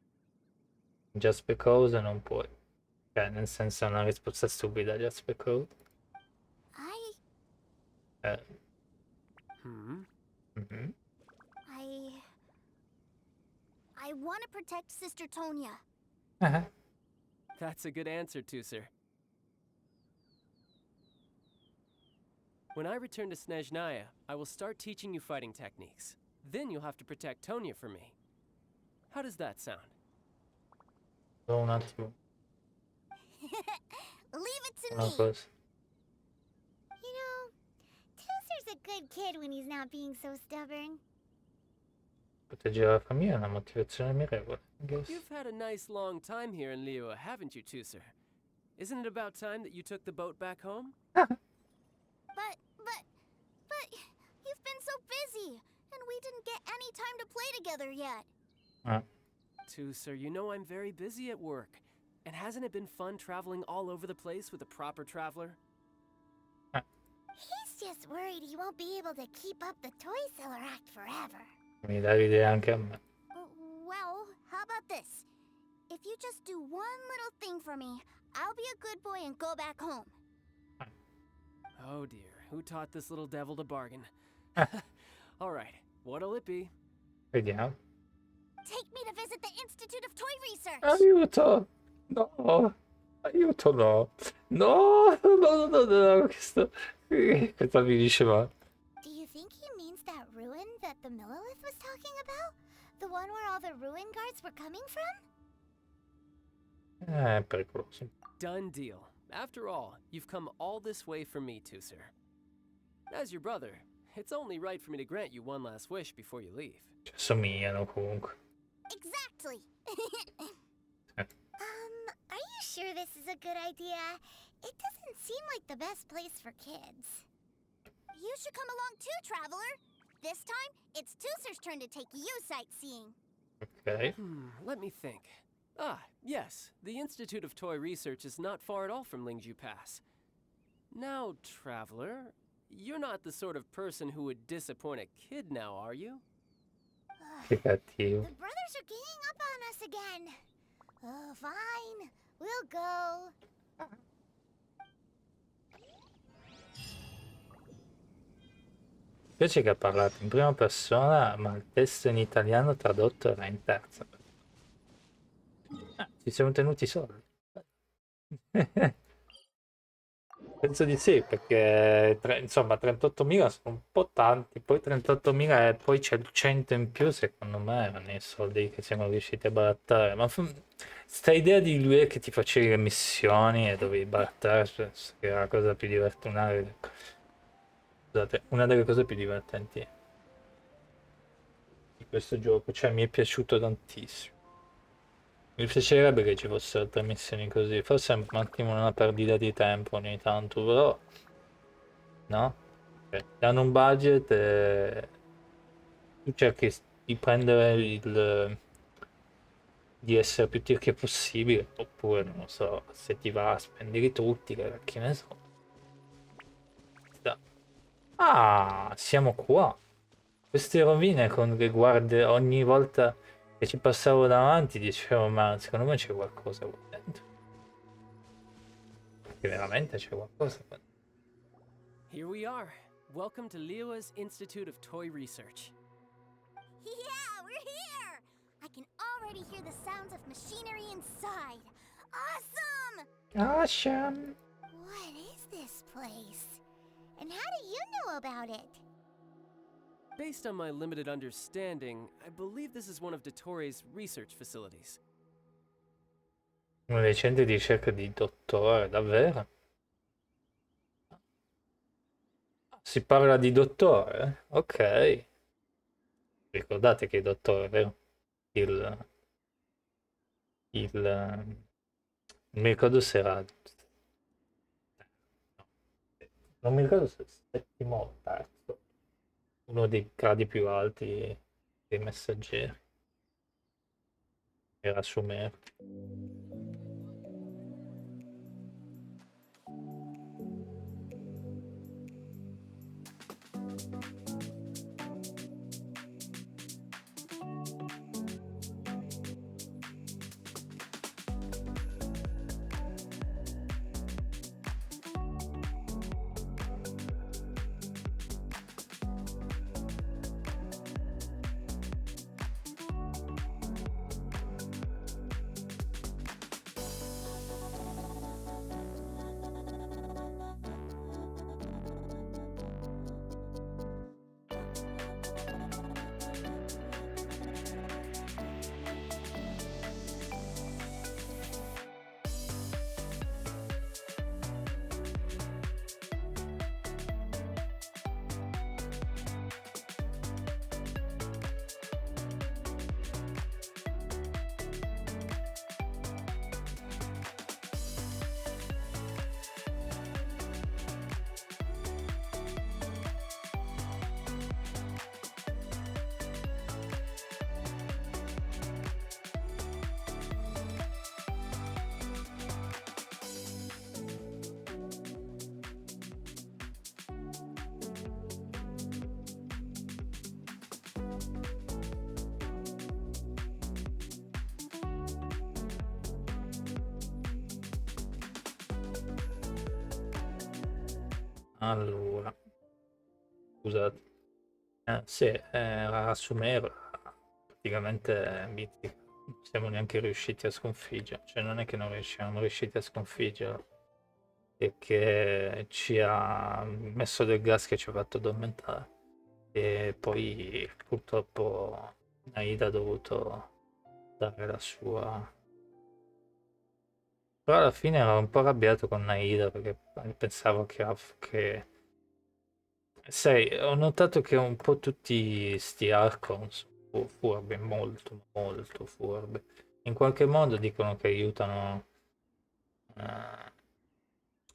Just because non puoi. Cioè, nel senso è una risposta stupida, just because. Mhm. I want to protect Sister Tonya. That's a good answer, too, sir. When I return to Snezhnaya, I will start teaching you fighting techniques. Then you'll have to protect Tonya for me. How does that sound? Solo un attimo, Leave it to una me. cosa. You know, Tooser's a good kid when he's not being so stubborn. Proteggere la famiglia è una motivazione ammirevole. I guess. You've had a nice long time here in Liyue, haven't you, Tooser? Isn't it about time that you took the boat back home? But you've been so busy, and we didn't get any time to play together yet. Tooser, you know I'm very busy at work. And hasn't it been fun traveling all over the place with a proper traveler? He's just worried he won't be able to keep up the toy seller act forever. Mi dà l'idea anche a me. Well, how about this? If you just do one little thing for me, I'll be a good boy and go back home. Oh dear, who taught this little devil to bargain? All right, what'll it be? Vediamo. Take me to visit the Institute of Toy Research. Aiuto! No! Aiuto no! No! No! Questa mi dice male. Do you think he means that ruin that the Millilith was talking about? The one where all the ruin guards were coming from? È pericoloso. Done deal. After all, you've come all this way for me, Tooser. As your brother, it's only right for me to grant you one last wish before you leave. Cioè, somigliano comunque. Exactly. Are you sure this is a good idea? It doesn't seem like the best place for kids. You should come along too, Traveler. This time, it's Tooser's turn to take you sightseeing. Ok. Let me think. Ah, yes, the Institute of Toy Research is not far at all from Lingju Pass. Now, Traveler, you're not the sort of person who would disappoint a kid now, are you? Che cattivo. The brothers are ganging up on us again. Oh, fine. We'll go. Mi piace che ha parlato in prima persona, ma il testo in italiano tradotto era in terza. Ci siamo tenuti soldi. Penso di sì, perché insomma 38.000 sono un po' tanti, poi 38.000 e poi c'è il 100 in più, secondo me erano i soldi che siamo riusciti a barattare. Ma sta idea di lui che ti facevi le missioni e dovevi barattare, penso che era la cosa più divertente, scusate, una delle cose più divertenti di questo gioco, cioè mi è piaciuto tantissimo. Mi piacerebbe che ci fossero altre missioni così, forse è un attimo una perdita di tempo ogni tanto, però no? Cioè, danno un budget e tu cerchi di prendere di essere più tirchio possibile, oppure non lo so, se ti va a spendere tutti, che ne so. Ah, siamo qua. Queste rovine con le guardie ogni volta che ci passavo davanti dicevo ma secondo me c'è qualcosa qua dentro. Perché veramente c'è qualcosa qua dentro. Here we are. Welcome to Liyue's Institute of Toy Research. Yeah, we're here! I can already hear the sounds of machinery inside. Awesome! Awesome! What is this place? And how do you know about it? Based on my limited understanding, I believe this is one of Dottoro's research facilities. Uno dei centri di ricerca di dottore, davvero? Si parla di dottore? Ok. Ricordate che è dottore, vero? Non mi ricordo se era... Non mi ricordo se settimo o terzo. Uno dei gradi più alti dei messaggeri. Era Sumer. Allora, scusate. Sì, era Sumero, praticamente mitica. Non siamo neanche riusciti a sconfiggere, cioè non è che non siamo riusciti a sconfiggerlo, è che ci ha messo del gas che ci ha fatto addormentare. E poi purtroppo Naida ha dovuto dare la sua. Però alla fine ero un po' arrabbiato con Naida perché pensavo che... Sai, ho notato che un po' tutti sti Archon sono furbi, molto, molto furbi. In qualche modo dicono che aiutano eh,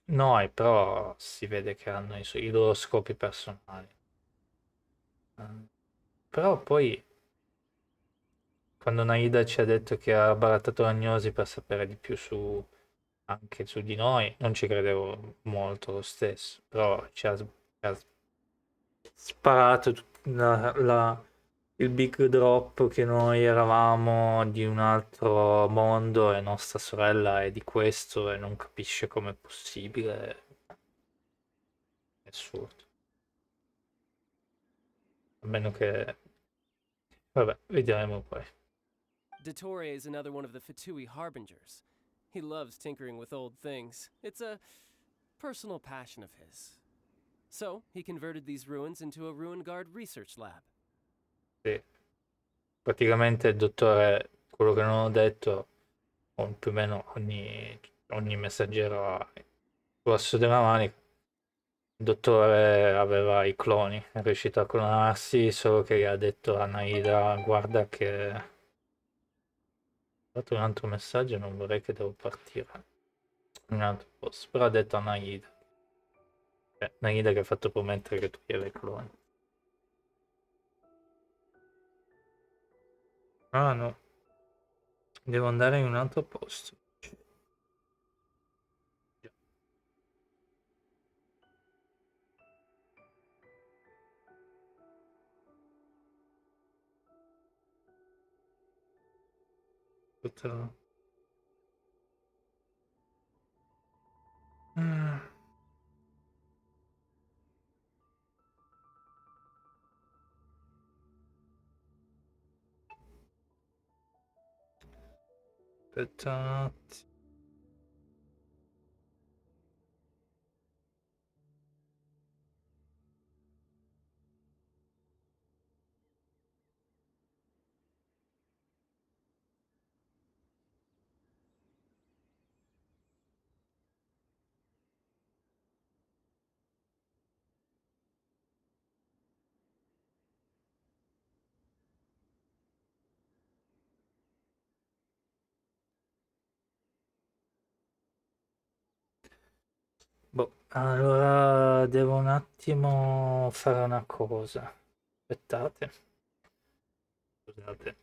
noi, però si vede che hanno i loro scopi personali. Però poi, quando Naida ci ha detto che ha barattato l'agnosi per sapere di più anche su di noi, non ci credevo molto lo stesso, però ci ha sparato il big drop che noi eravamo di un altro mondo e nostra sorella è di questo e non capisce com'è possibile. È assurdo. A meno che... Vabbè, vediamo poi. Dottore is another one of the Fatui Harbingers. He loves tinkering with old things. It's a personal passion of his. So, he converted these ruins into a Ruin Guard research lab. Sì. Praticamente il dottore, quello che non ho detto, più o meno ogni messaggero ha il grosso della manica. Il dottore aveva i cloni, è riuscito a clonarsi, solo che gli ha detto a Naida, guarda che... Ho dato un altro messaggio, non vorrei che devo partire in un altro posto, però ha detto a Naida. Naida che ha fatto promettere che toglieva i cloni. Ah no, devo andare in un altro posto. Aspetta. Mm. Aspetta un attimo. Boh, allora devo un attimo fare una cosa. Aspettate. Scusate.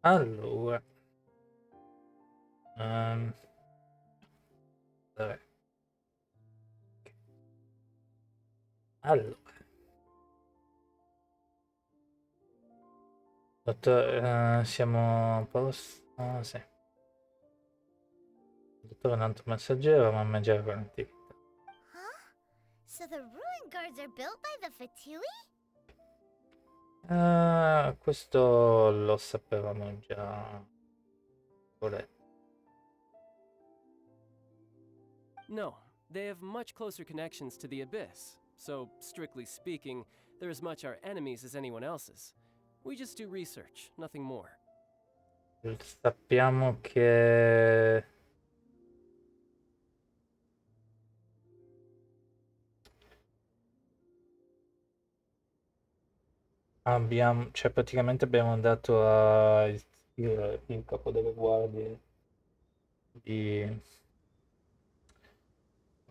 Allora, vabbè. Allora, siamo a posto? Ah, sì. Dottore un altro messaggero, ma mangiare con l'antichità. Huh? So the ruin guards are built by the Fatui? Questo lo sapevamo già. Volete. No, they have much closer connections to the Abyss, so, strictly speaking, they're as much our enemies as anyone else's. We just do research, nothing more. Sappiamo che abbiamo, cioè praticamente abbiamo dato il capo delle guardie di,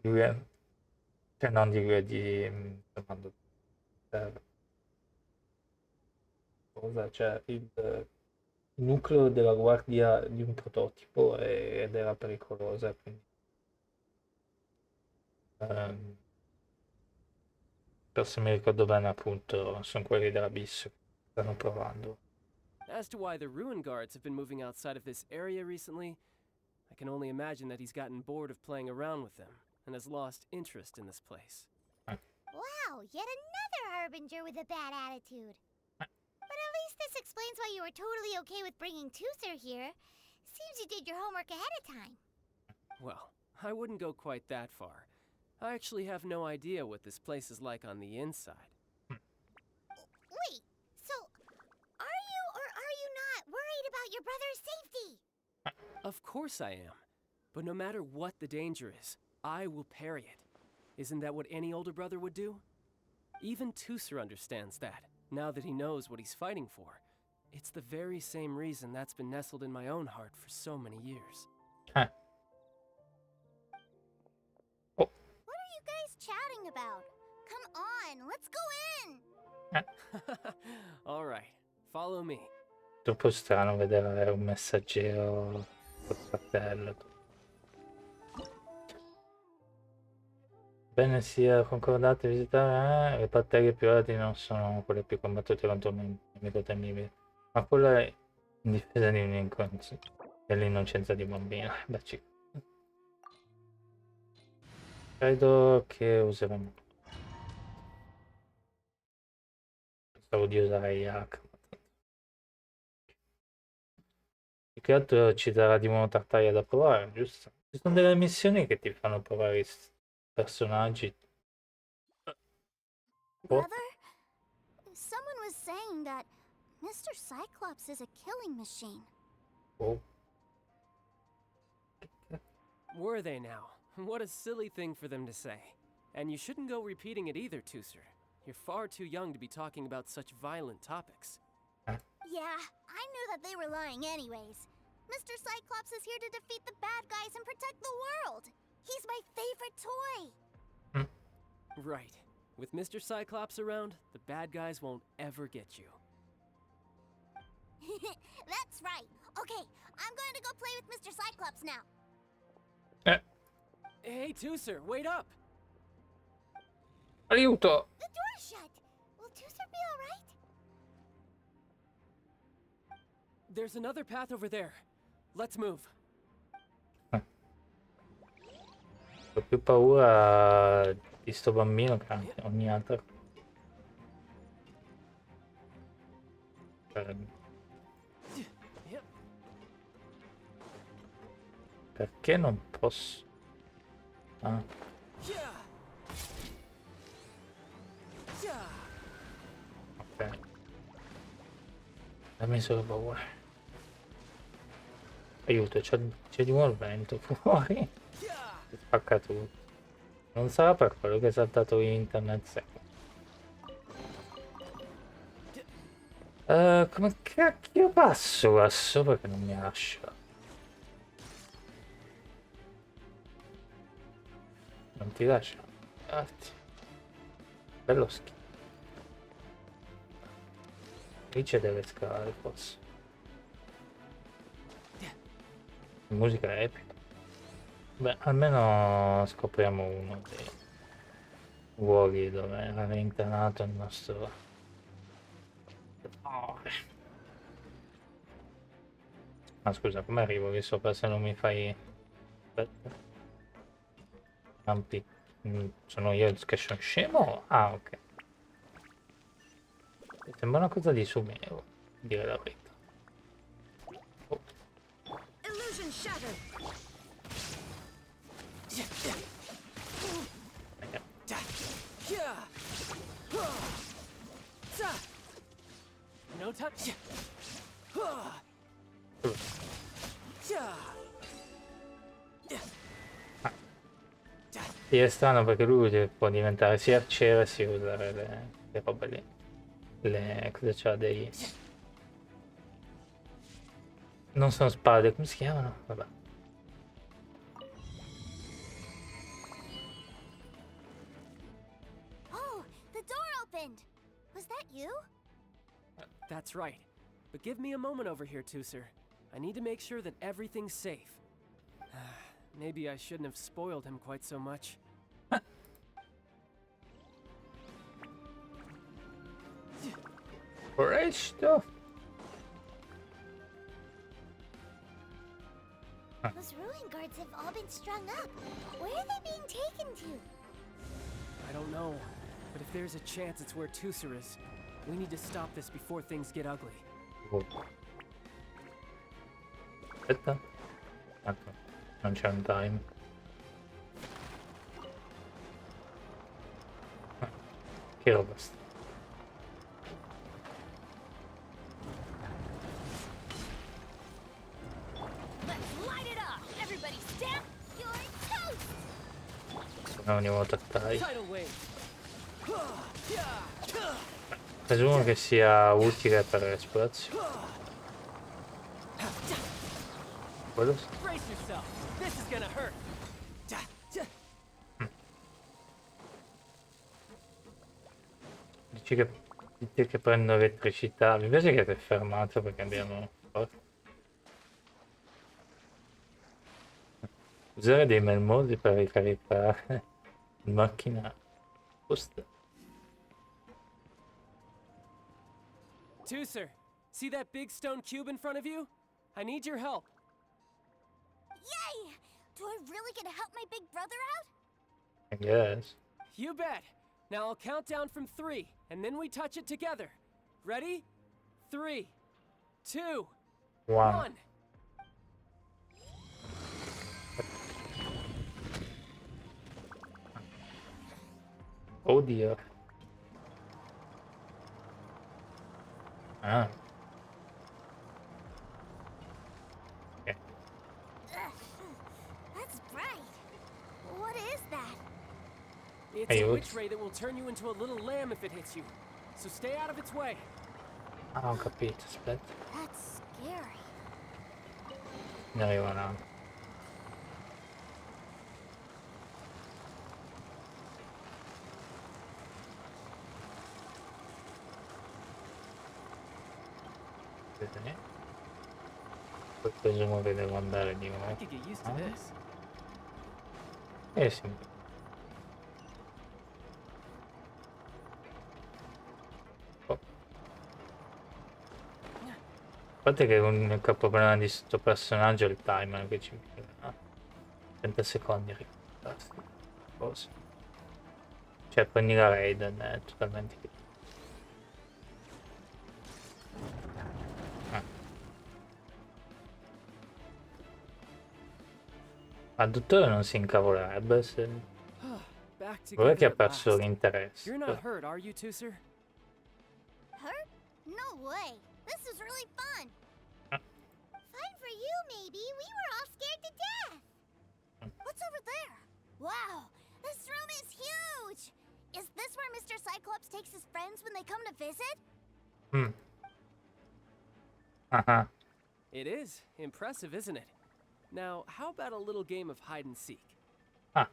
cioè non di comando per cosa, cioè il nucleo della guardia di un prototipo ed era pericolosa, quindi ehm, però se mi ricordo bene appunto sono quelli dell'abisso che stanno provando. As to why the ruin guards have been moving outside of this area recently, I can only imagine that he's gotten bored of playing around with them and has lost interest in this place. Wow, yet another harbinger with a bad attitude. But at least this explains why you were totally okay with bringing Tooser here. Seems you did your homework ahead of time. Well, I wouldn't go quite that far. I actually have no idea what this place is like on the inside. Wait, so are you or are you not worried about your brother's safety? Of course I am. But no matter what the danger is, I will parry it. Isn't that what any older brother would do? Even Tooser understands that, now that he knows what he's fighting for. It's the very same reason that's been nestled in my own heart for so many years. Huh. What are you guys chatting about? Come on, let's go in! All right, follow me. Troppo strano vedere un messaggero col fratello. Bene sia concordato di visitare, le battaglie più ardi non sono quelle più combattute contro un nemico temibile, ma quelle in difesa di dell'innocenza di un bambino. Beh, credo che useremo. Pensavo di usare Yak. Più che altro ci darà di nuovo Tartaglia da provare, giusto? Ci sono delle missioni che ti fanno provare i personaggi. Brother, someone was saying that Mr. Cyclops is a killing machine. Oh. Were they now? What a silly thing for them to say. And you shouldn't go repeating it either, Tooser. You're far too young to be talking about such violent topics. Yeah, I knew that they were lying anyways. Mr. Cyclops is here to defeat the bad guys and protect the world. He's my favorite toy. Right. With Mr. Cyclops around, the bad guys won't ever get you. That's right. Okay, I'm going to go play with Mr. Cyclops now. Hey, Tooser, wait up! Aiuto! The door's shut. Will Tooser be alright? There's another path over there. Let's move. Ho più paura di sto bambino che anche ogni altra. Perché non posso? Ah. Ok. Dammi solo paura. Aiuto, c'è di nuovo il vento fuori. Spacca tutto. Non sarà per quello che è saltato internet. Come cacchio passo qua sopra che non mi lascia? Non ti lascia? Bello schifo. Lì ci deve scalare forse. La musica è epica. Beh, almeno scopriamo uno dei luoghi dove era internato il nostro. Ma scusa, come arrivo lì sopra se non mi fai. Aspetta. Campi. Sono io che sono scemo? Ah, ok. Mi sembra una cosa di Sumero, dire la verità. Oh. Illusion shattered. No touch. Sì, è strano perché lui può diventare sia arciere sia usare le robe lì. Cosa c'ha dei. Non sono spade, come si chiamano? Vabbè. Oh, the door opened. Was that you? That's right. But give me a moment over here, Tooser. I need to make sure that everything's safe. Maybe I shouldn't have spoiled him quite so much. Presto! Those ruin guards have all been strung up. Where are they being taken to? I don't know, but if there's a chance it's where Tooser is, we need to stop this before things get ugly. Oh. Aspetta. Ecco, non c'è un time. Che roba sta? Let's light it up. Everybody stand. You're toast. Ogni volta dai. Tidal wave. Presumo che sia utile per l'esplorazione. Quello sì. Brace yourself. This is gonna hurt. Dici che prendo elettricità. Mi piace che ti è fermato perché abbiamo. Usare dei melmodi per ricaricare in macchina posta. Tooser, See that big stone cube in front of you? I need your help. Yay! Do I really get to help my big brother out? I guess. You bet. Now I'll count down from 3, and then we touch it together. Ready? 3, 2, 1. Oh dear. Ah. Okay. That's bright. What is that? It's a witch ray that will turn you into a little lamb if it hits you. So stay out of its way. Ah, ho capito, aspetta. That's scary. Ne arrivo là. Poi presumo che devo andare di I nuovo. could get used to this. Sì. Oh. A parte che l'unico problema di sto personaggio è il timer che ci mette 30 secondi a ricordarsi cose. Cioè prendi la Raiden è totalmente. Ma il dottore non si incavolerebbe se... Back Vuoi che ha together at perso last. l'interesse? You're not hurt, are you, Tooser? Hurt? No way. This is really fun. Fun for you, maybe. We were all scared to death. What's over there? Wow, this room is huge! Is this where Mr. Cyclops takes his friends when they come to visit? It is. Impressive, isn't it? Now, how about a little game of hide and seek? Huh?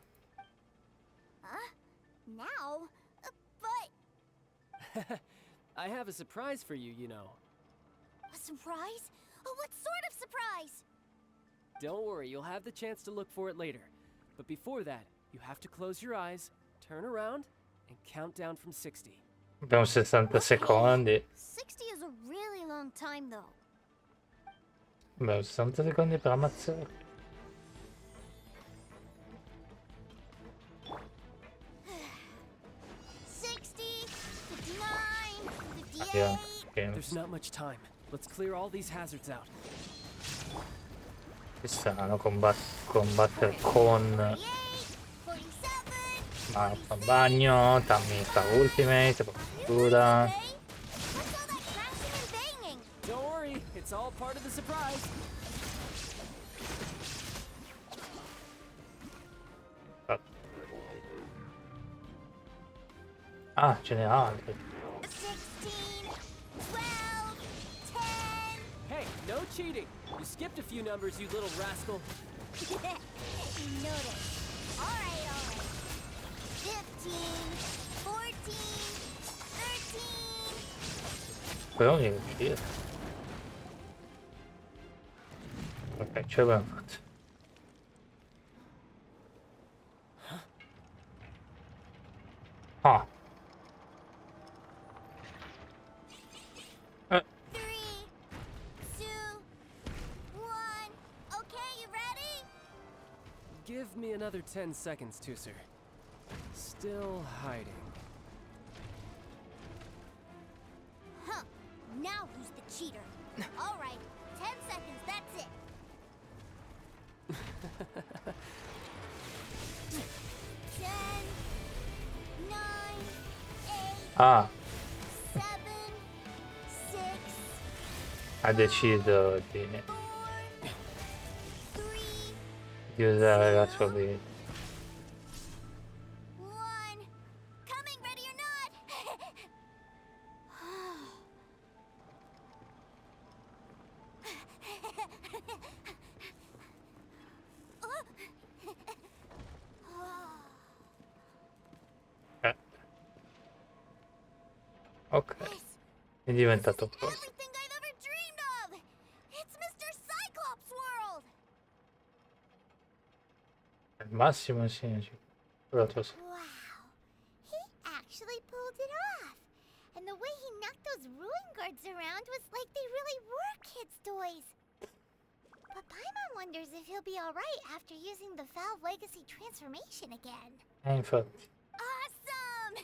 Now? But... I have a surprise for you, you know. A surprise? Oh, what sort of surprise? Don't worry, you'll have the chance to look for it later. But before that, you have to close your eyes, turn around, and count down from 60. Abbiamo 60 secondi. 60 is a really long time, though. Abbiamo 60 secondi per ammazzare. Yeah, There's not much time. Let's clear all these hazards out. Ci stanno combattere con... Ma fa bagno, Tammy fa ultimate, fortuna. Don't worry, it's all part of the surprise. Ah, ce n'è altri. 16, 12, 10. Hey, no cheating. You skipped a few numbers, you little rascal. Notice. All right. 15, 14, 13. Però devo uscire. Ok, ce l'abbiamo fatto. Ah. 3, 2, 1. Okay, you ready? Give me another 10 seconds, Tooser. Still hiding. Huh. Now who's the cheater? All right. 10 seconds, that's it. 10, 9, 8, Ah, 7, 6, ha deciso 4, 3, di usare la sua vita. 1. Coming, ready or not? Ok, è diventato This is forte. everything I've ever dreamed of. It's Mr. Cyclops World. Al massimo sì, però tu sai. Wow. He actually pulled it off. And the way he knocked those ruin guards around was like they really were kids' toys. But Paimon wonders if he'll be alright after using the Valve Legacy transformation again. Infatti. Awesome!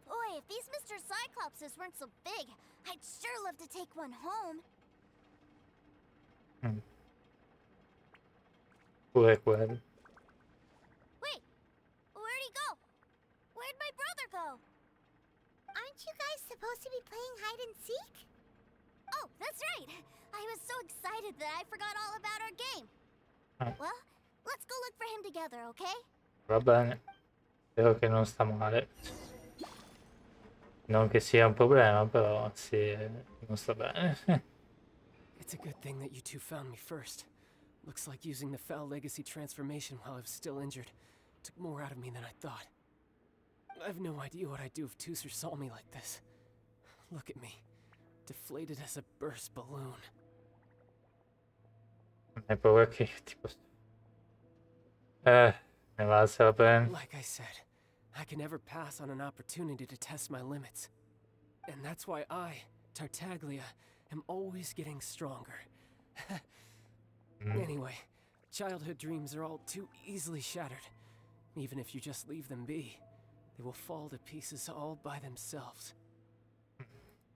Boy, if these Mr. Cyclopses weren't so big, I'd sure love to take one home. Pure quello. Wait, where'd he go? Where'd my brother go? Aren't you guys supposed to be playing hide and seek? Oh, that's right. I was so excited that I forgot all about our game. Well, let's go look for him together, okay? Va bene. Spero che non sta male. Non che sia un problema, però sì, non sta bene. It's a good thing that you two found me first. Looks like using the Foul Legacy transformation while I was still injured took more out of me than I thought. I have no idea what I'd do if Tooser saw me like this. Look at me, deflated as a burst balloon. Non hai paura che tipo... ne valsa la pena. Like I said, I can never pass on an opportunity to test my limits. And that's why I, Tartaglia, am always getting stronger. Anyway, childhood dreams are all too easily shattered. Even if you just leave them be, they will fall to pieces all by themselves.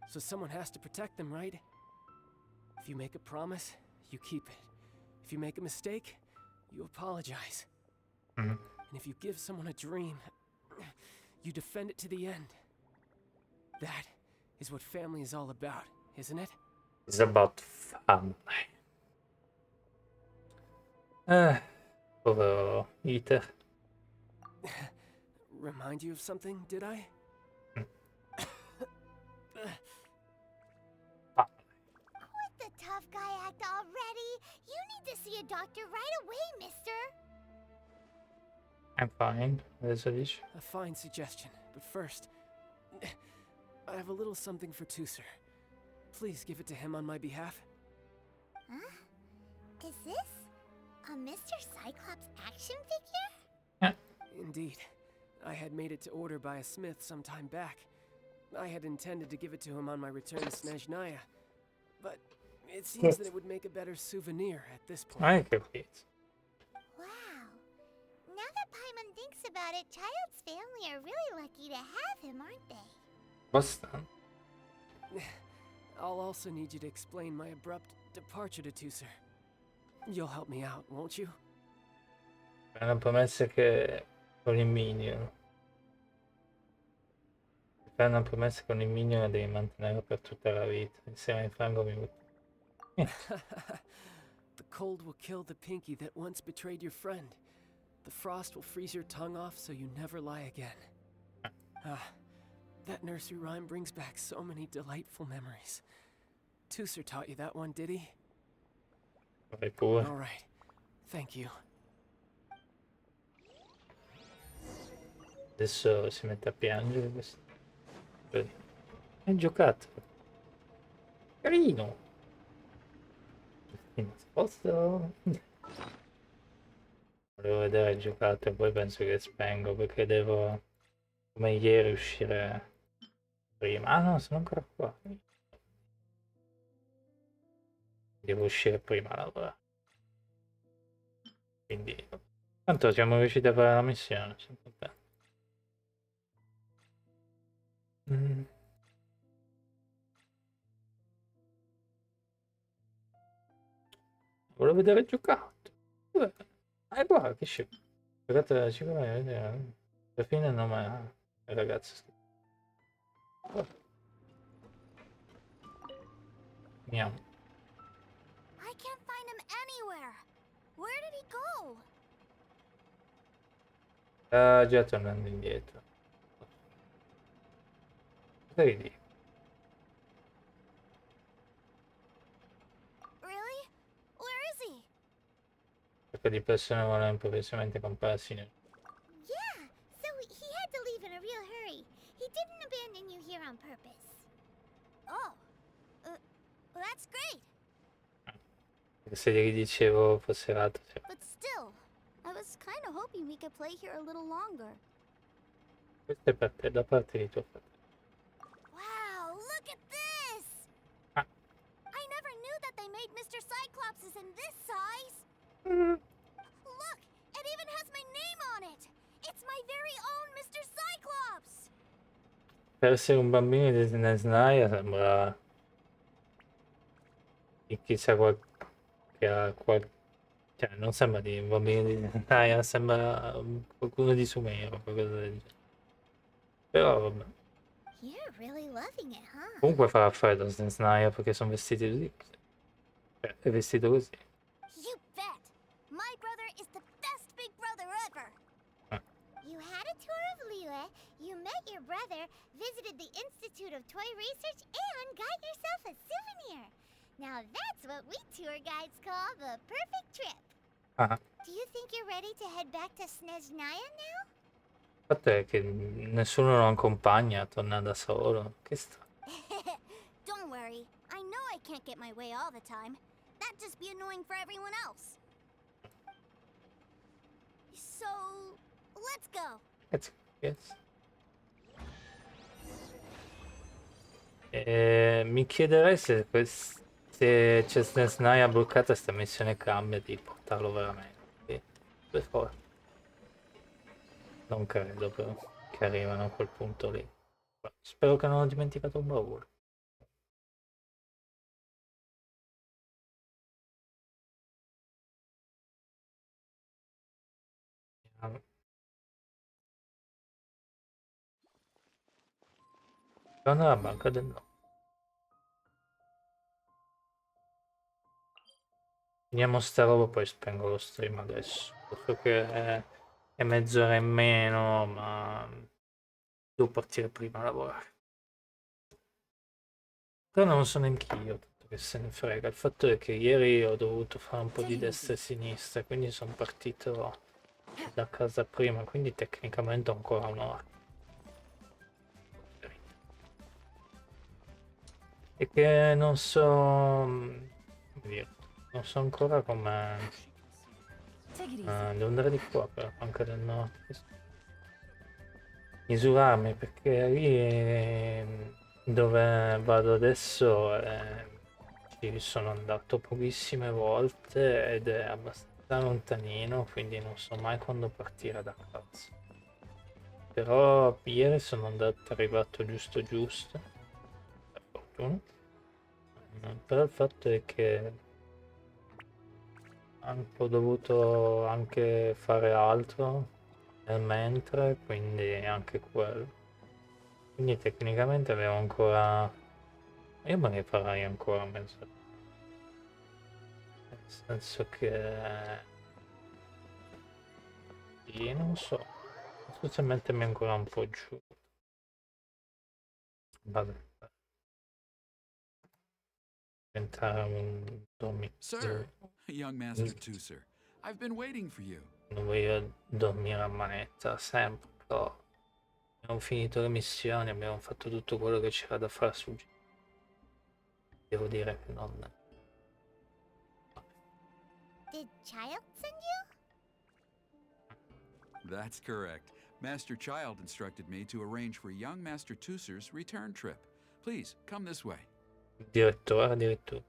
So someone has to protect them, right? If you make a promise, you keep it. If you make a mistake, you apologize. And if you give someone a dream, you defend it to the end. That is what family is all about, isn't it? It's about family. Povero Iter. Remind you of something, did I? Quit the tough guy act already. You need to see a doctor right away, mister. I'm fine. Adesso dici. A fine suggestion, but first, I have a little something for Tooser. Please give it to him on my behalf. Huh? Is this a Mr. Cyclops action figure? Indeed. I had made it to order by a smith some time back. I had intended to give it to him on my return to Snezhnaya, but it seems that it would make a better souvenir at this point. Hai capito. Wow. Now that Paimon thinks about it, Child's family are really lucky to have him, aren't they? Abbastanza. I'll also need you to explain my abrupt departure to Tooser. You'll help me out, won't you? È una promessa che con il minion. Se fai una promessa con il minion la devi mantenere per tutta la vita. Insieme ai fango mi butto. The cold will kill the pinky that once betrayed your friend. The frost will freeze your tongue off so you never lie again. That nursery rhyme brings back so many delightful memories. Tooser taught you that one, did he? Vai pure. All right. Thank you. Adesso si mette a piangere questo. Vedi. Hai giocato. Carino. Nascosto. Volevo vedere il giocato e poi penso che spengo perché devo come ieri uscire prima. Ah no, sono ancora qua. Devo uscire prima a lavorare. Quindi tanto siamo riusciti a fare la missione, sono contento. Volevo vedere il giocato. Guarda che scemo. Giocate da 5 minuti. Alla fine il nome è ragazzo. Andiamo. I can't find him anywhere. Where did he go? Sta già tornando indietro. Cosa vedi? Really? Where is he? Perché di persone vogliono improvvisamente comparsi. Yeah, so he had to leave in a real hurry. He didn't abandon you here on purpose. Oh, that's great. Perché se gli dicevo fosse rato. But still, I was kind of hoping we could play here a little longer. Questo è per te, da parte di tuo fratello. Wow, look at this! Ah. I never knew that they made Mr. Cyclops in this size. Look, it even has my name on it. It's my very own Mr. Cyclops. Per essere un bambino di Sneznaia sembra di chissà che ha cioè non sembra di un bambino di Sneznaia, sembra qualcuno di Sumero, qualcosa del genere. Però vabbè. You're really loving it, huh? Comunque farà freddo Sneznaia perché sono vestiti così. Cioè, è vestito così. You bet. My brother is the best big brother ever. You had a tour of Liyue, you met your brother, visited the Institute of Toy Research, and got yourself a souvenir. Now that's what we tour guides call the perfect trip. Ah, Do you think you're ready to head back to Snezhnaya now? il fatto è che nessuno lo accompagna, torna da solo. Che sta? Don't worry. I know I can't get my way all the time. That'd just be annoying for everyone else. So, let's go. Yes. Mi chiederei se c'è Snezhnaya bloccata sta missione cambia di portarlo veramente. Sì, per favore. Non credo però che arrivano a quel punto lì. Spero che non ho dimenticato un baule. Torno alla banca del no. Finiamo sta roba, poi spengo lo stream adesso. So che è mezz'ora in meno, ma devo partire prima a lavorare. Però non sono anch'io, tanto che se ne frega. Il fatto è che ieri ho dovuto fare un po' di destra e sinistra, quindi sono partito da casa prima, quindi tecnicamente ho ancora un'ora. E che non so... come dire, non so ancora come... devo andare di qua però, anche del nord. Misurarmi, perché lì dove vado adesso ci sono andato pochissime volte ed è abbastanza lontanino, quindi non so mai quando partire da casa. Però ieri sono arrivato giusto giusto, per fortuna. Però il fatto è che ho dovuto anche fare altro nel mentre, quindi anche quello. Quindi tecnicamente avevo ancora... Io me ne farei ancora mezz'ora. Nel senso che... Sì, non so. Non so se mettermi ancora un po' giù. Vabbè. Diventare un Sir, young Master Tooser, I've been waiting for you. Non voglio dormire a manetta sempre, però abbiamo finito le missioni, abbiamo fatto tutto quello che c'era da fare sul gioco. Devo dire che non... Did Child send you? That's correct. Master Child instructed me to arrange for young Master Tooser's return trip. Please, come this way. Direttore addirittura.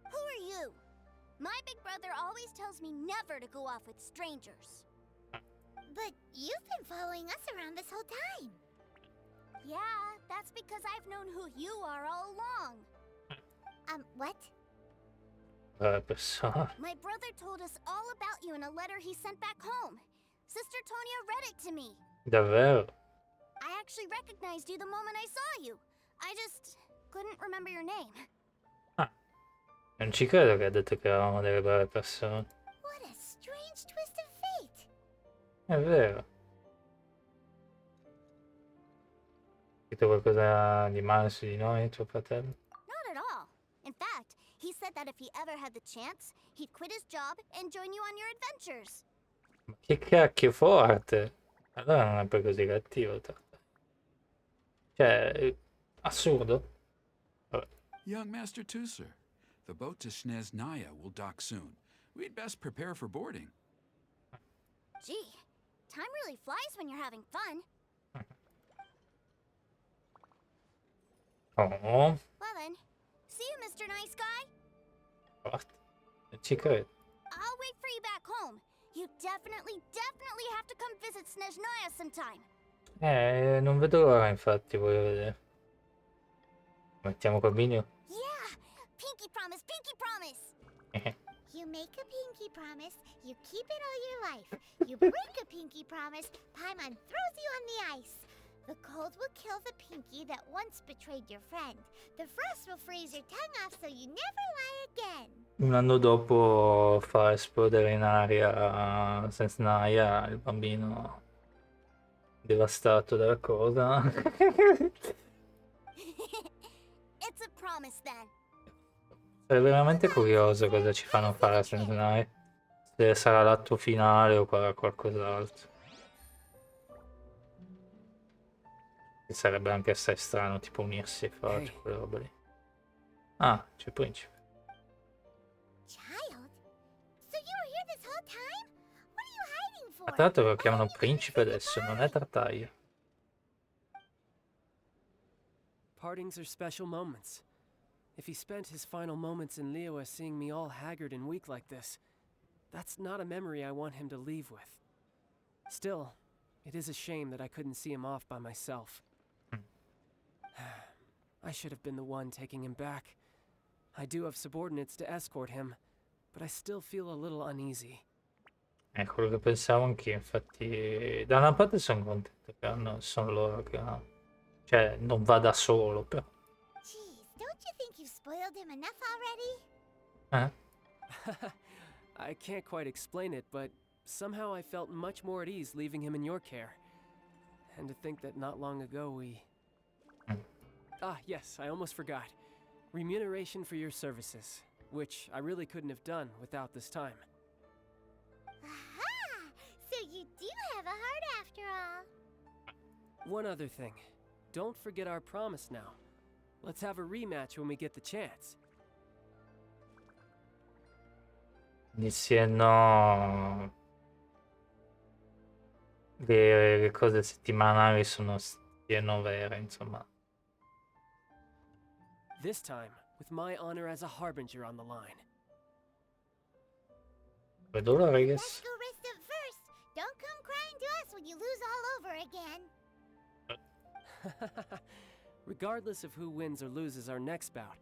Who are you? My big brother always tells me never to go off with strangers. But you've been following us around this whole time. Yeah, that's because I've known who you are all along. What? Persona. My brother told us all about you in a letter he sent back home. Sister Tonya read it to me. Davvero? I actually recognized you the moment I saw you. I just couldn't remember your name. Non ci credo che ha detto che eravamo delle brave persone. What a strange twist of fate. È vero. Ha scritto qualcosa di male su di noi, tuo fratello? Not at all. In fact, he said that if he ever had the chance, he'd quit his job and join you on your adventures. Ma che cacchio forte! Allora non è poi così cattivo. Cioè, assurdo. Vabbè. Young Master Tooser, the boat to Snezhnaya will dock soon. We'd best prepare for boarding. Gee, time really flies when you're having fun. Oh, Well then, see you, Mr. Nice Guy. guarda, non ci credo. I'll wait for you back home. You definitely have to come visit Snezhnaya sometime. Non vedo l'ora, infatti, voglio vedere. Mettiamo col video. Yeah, pinky promise, pinky promise. You make a pinky promise, you keep it all your life. You break a pinky promise, Paimon throws you on the ice. The cold will kill the pinky that once betrayed your friend. The frost will freeze your tongue off so you never lie again. Un anno dopo fa esplodere in aria Sensnaya, il bambino devastato dalla cosa. It's a promise then. Sarei veramente curioso cosa ci fanno fare a Sensnaya. Se sarà l'atto finale o qualcos'altro. Che sarebbe anche assai strano, tipo unirsi e fare quelle robe lì. Ah, c'è il principe. Child? So you were here this whole time? What are you hiding for? Ma tra l'altro lo chiamano principe adesso, non è Tartaglia. Partings are special moments. If he spent his final moments in Liyue seeing me all haggard and weak like this, that's not a memory I want him to leave with. Still, it is a shame that I couldn't see him off by myself. I should have been the one taking him back. I do have subordinates to escort him, but I still feel a little uneasy. È quello che pensavo anch'io, infatti da una parte sono contento che sono loro che cioè non va da solo, però. Jeez, don't you think you spoiled him enough Eh? already? I can't quite explain it, but somehow I felt much more at ease leaving him in your care. And to think that not long ago we... Ah, yes, I almost forgot. Remuneration for your services, which I really couldn't have done without this time. Aha! So you do have a heart after all. One other thing. Don't forget our promise now. Let's have a rematch when we get the chance. No. Le cose settimanali sono vere, insomma. This time, with my honor as a harbinger on the line. Vedo l'ora che... Let's go rest up first. Don't come crying to us when you lose all over again. Regardless of who wins or loses our next bout,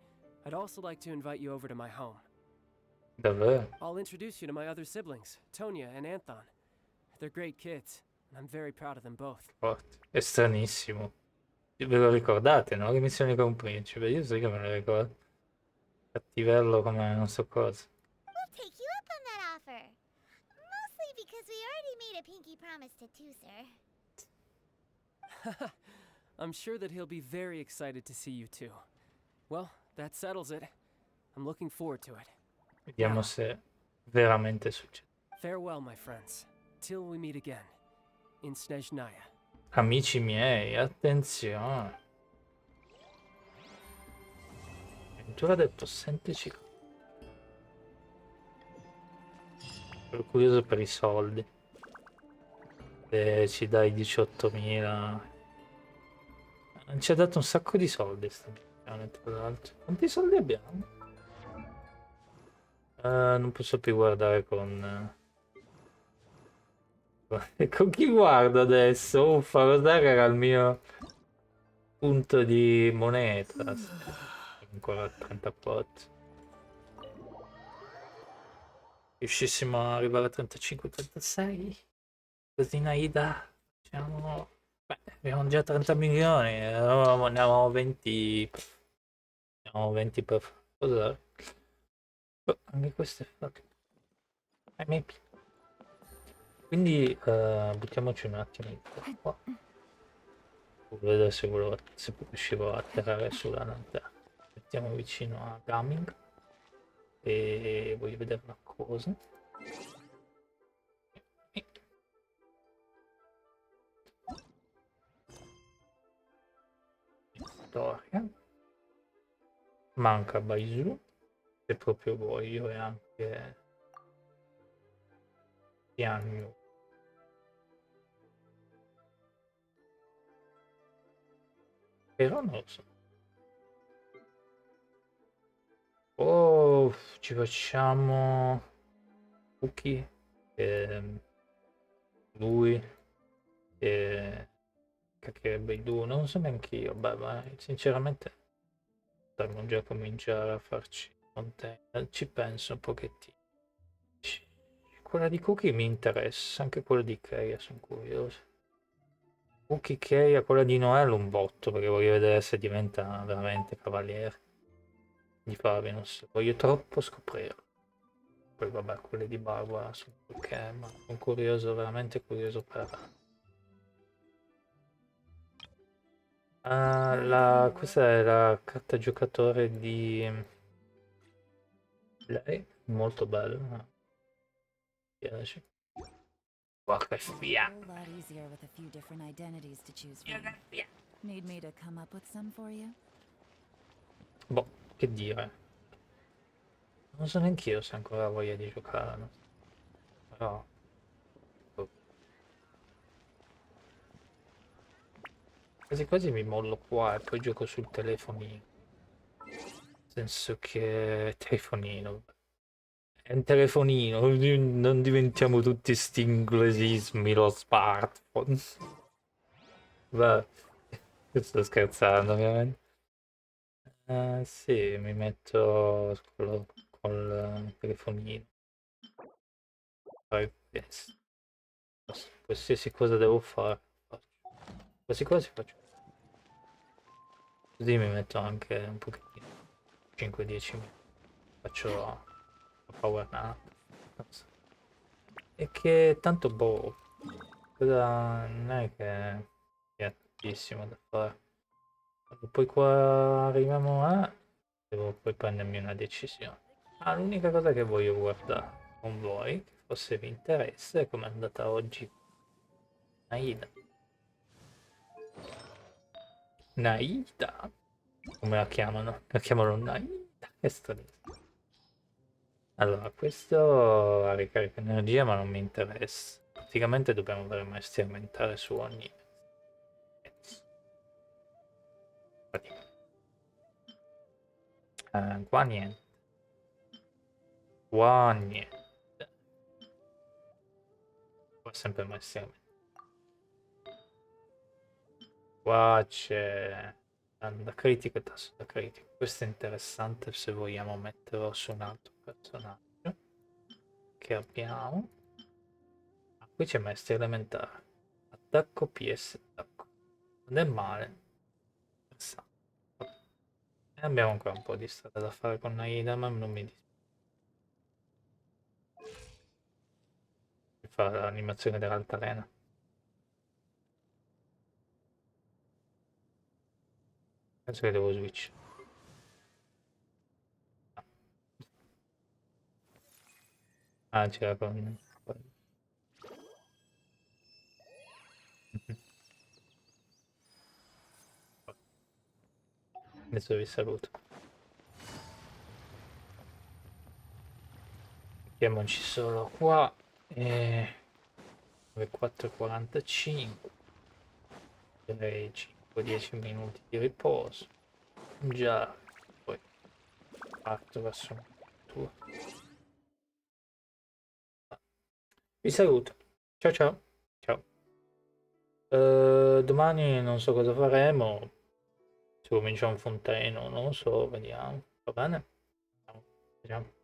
I'd also like to invite you over to my home. Davvero? I'll introduce you to my other siblings, Tonya and Anthon. They're great kids, and I'm very proud of them both. Forte. È stranissimo. Ve lo ricordate, no? Che missione con un principe? Io so che me lo ricordo. Cattivello come non so cosa. We'll take you up on that offer. Mostly because we already made a pinky promise to Tooser. I'm sure that he'll be very excited to see you too. Well, that settles it. I'm looking forward to it. Vediamo se veramente succede. Farewell, my friends. Till we meet again. In Snezhnaya. Amici miei, attenzione. Addirittura ha detto sentici. Sono curioso per i soldi. Se ci dai 18.000. Ci ha dato un sacco di soldi sta missione, tra l'altro. Quanti soldi abbiamo? Non posso più guardare con... Con chi guardo adesso? Uffa, cos'è che era il mio punto di moneta? Ancora 34. Riuscissimo ad arrivare a 35-36? Così Naida. Facciamo... Beh, abbiamo già 30 milioni. Ne avevamo 20. Ne avevamo 20 per fare. Anche questo è fatto. Maybe. Quindi buttiamoci un attimo qua. Per vedere se riuscivo a tirare sulla lanterna. Mettiamo vicino a Gaming. E voglio vedere una cosa. Storia. Manca Baizu. Se proprio voglio, e anche Piano. Però non lo so. O ci facciamo Cookie, lui e caccherebbe i due, non so neanche io, beh, ma sinceramente potremmo già cominciare a farci container, ci penso un pochettino. Quella di Cookie mi interessa, anche quella di Keia sono curioso. Cookie Keia, quella di Noel un botto, perché voglio vedere se diventa veramente cavaliere di Fabius, voglio troppo scoprire. Poi vabbè, quelle di Barbara sono ok, ma sono curioso, veramente curioso per... questa è la carta giocatore di lei, molto bella. Mi piace. Porca spia. A lot easier with a few different identities to choose from. Need me to come up with some for you? Boh, che dire. Non so neanch'io se ancora ho voglia di giocare, no? Però... boh. Quasi quasi mi mollo qua e poi gioco sul telefonino. Nel senso che... telefonino. È un telefonino, non diventiamo tutti sti inglesismi, lo smartphone. Beh, sto scherzando ovviamente. Sì, mi metto col telefonino. Poi qualsiasi cosa devo fare, faccio. Quasi quasi faccio. Così mi metto anche un pochettino. 5-10 minuti. Faccio la power nap. E che tanto boh. Cosa non è che è tantissimo da fare. Quando poi qua arriviamo a... devo poi prendermi una decisione. Ah, l'unica cosa che voglio guardare con voi, che forse vi interessa, è come è andata oggi Naida. Naida? Come la chiamano? La chiamano Naida? Che strano. Allora, questo ha ricarica energia ma non mi interessa. Praticamente dobbiamo veramente aumentare su ogni... qua niente. Qua niente. Qua sempre maestri. Qua c'è da critico e tasso da critico. Questo è interessante se vogliamo metterlo su un altro personaggio che abbiamo. Ah, qui c'è maestria elementare. Attacco PS attacco. Non è male. Interessante. E abbiamo ancora un po' di strada da fare con Naida, ma non mi dispiace. Fare l'animazione dell'altalena. Penso che devo switch. Ah, c'era con... Adesso vi saluto. Mettiamoci solo qua. E... 4:45. Direi 5-10 minuti di riposo. Già, poi parto verso una tour. Vi saluto. Ciao ciao. Ciao. Domani non so cosa faremo. Se cominciamo un fonteno, non lo so, vediamo. Va bene? Vediamo.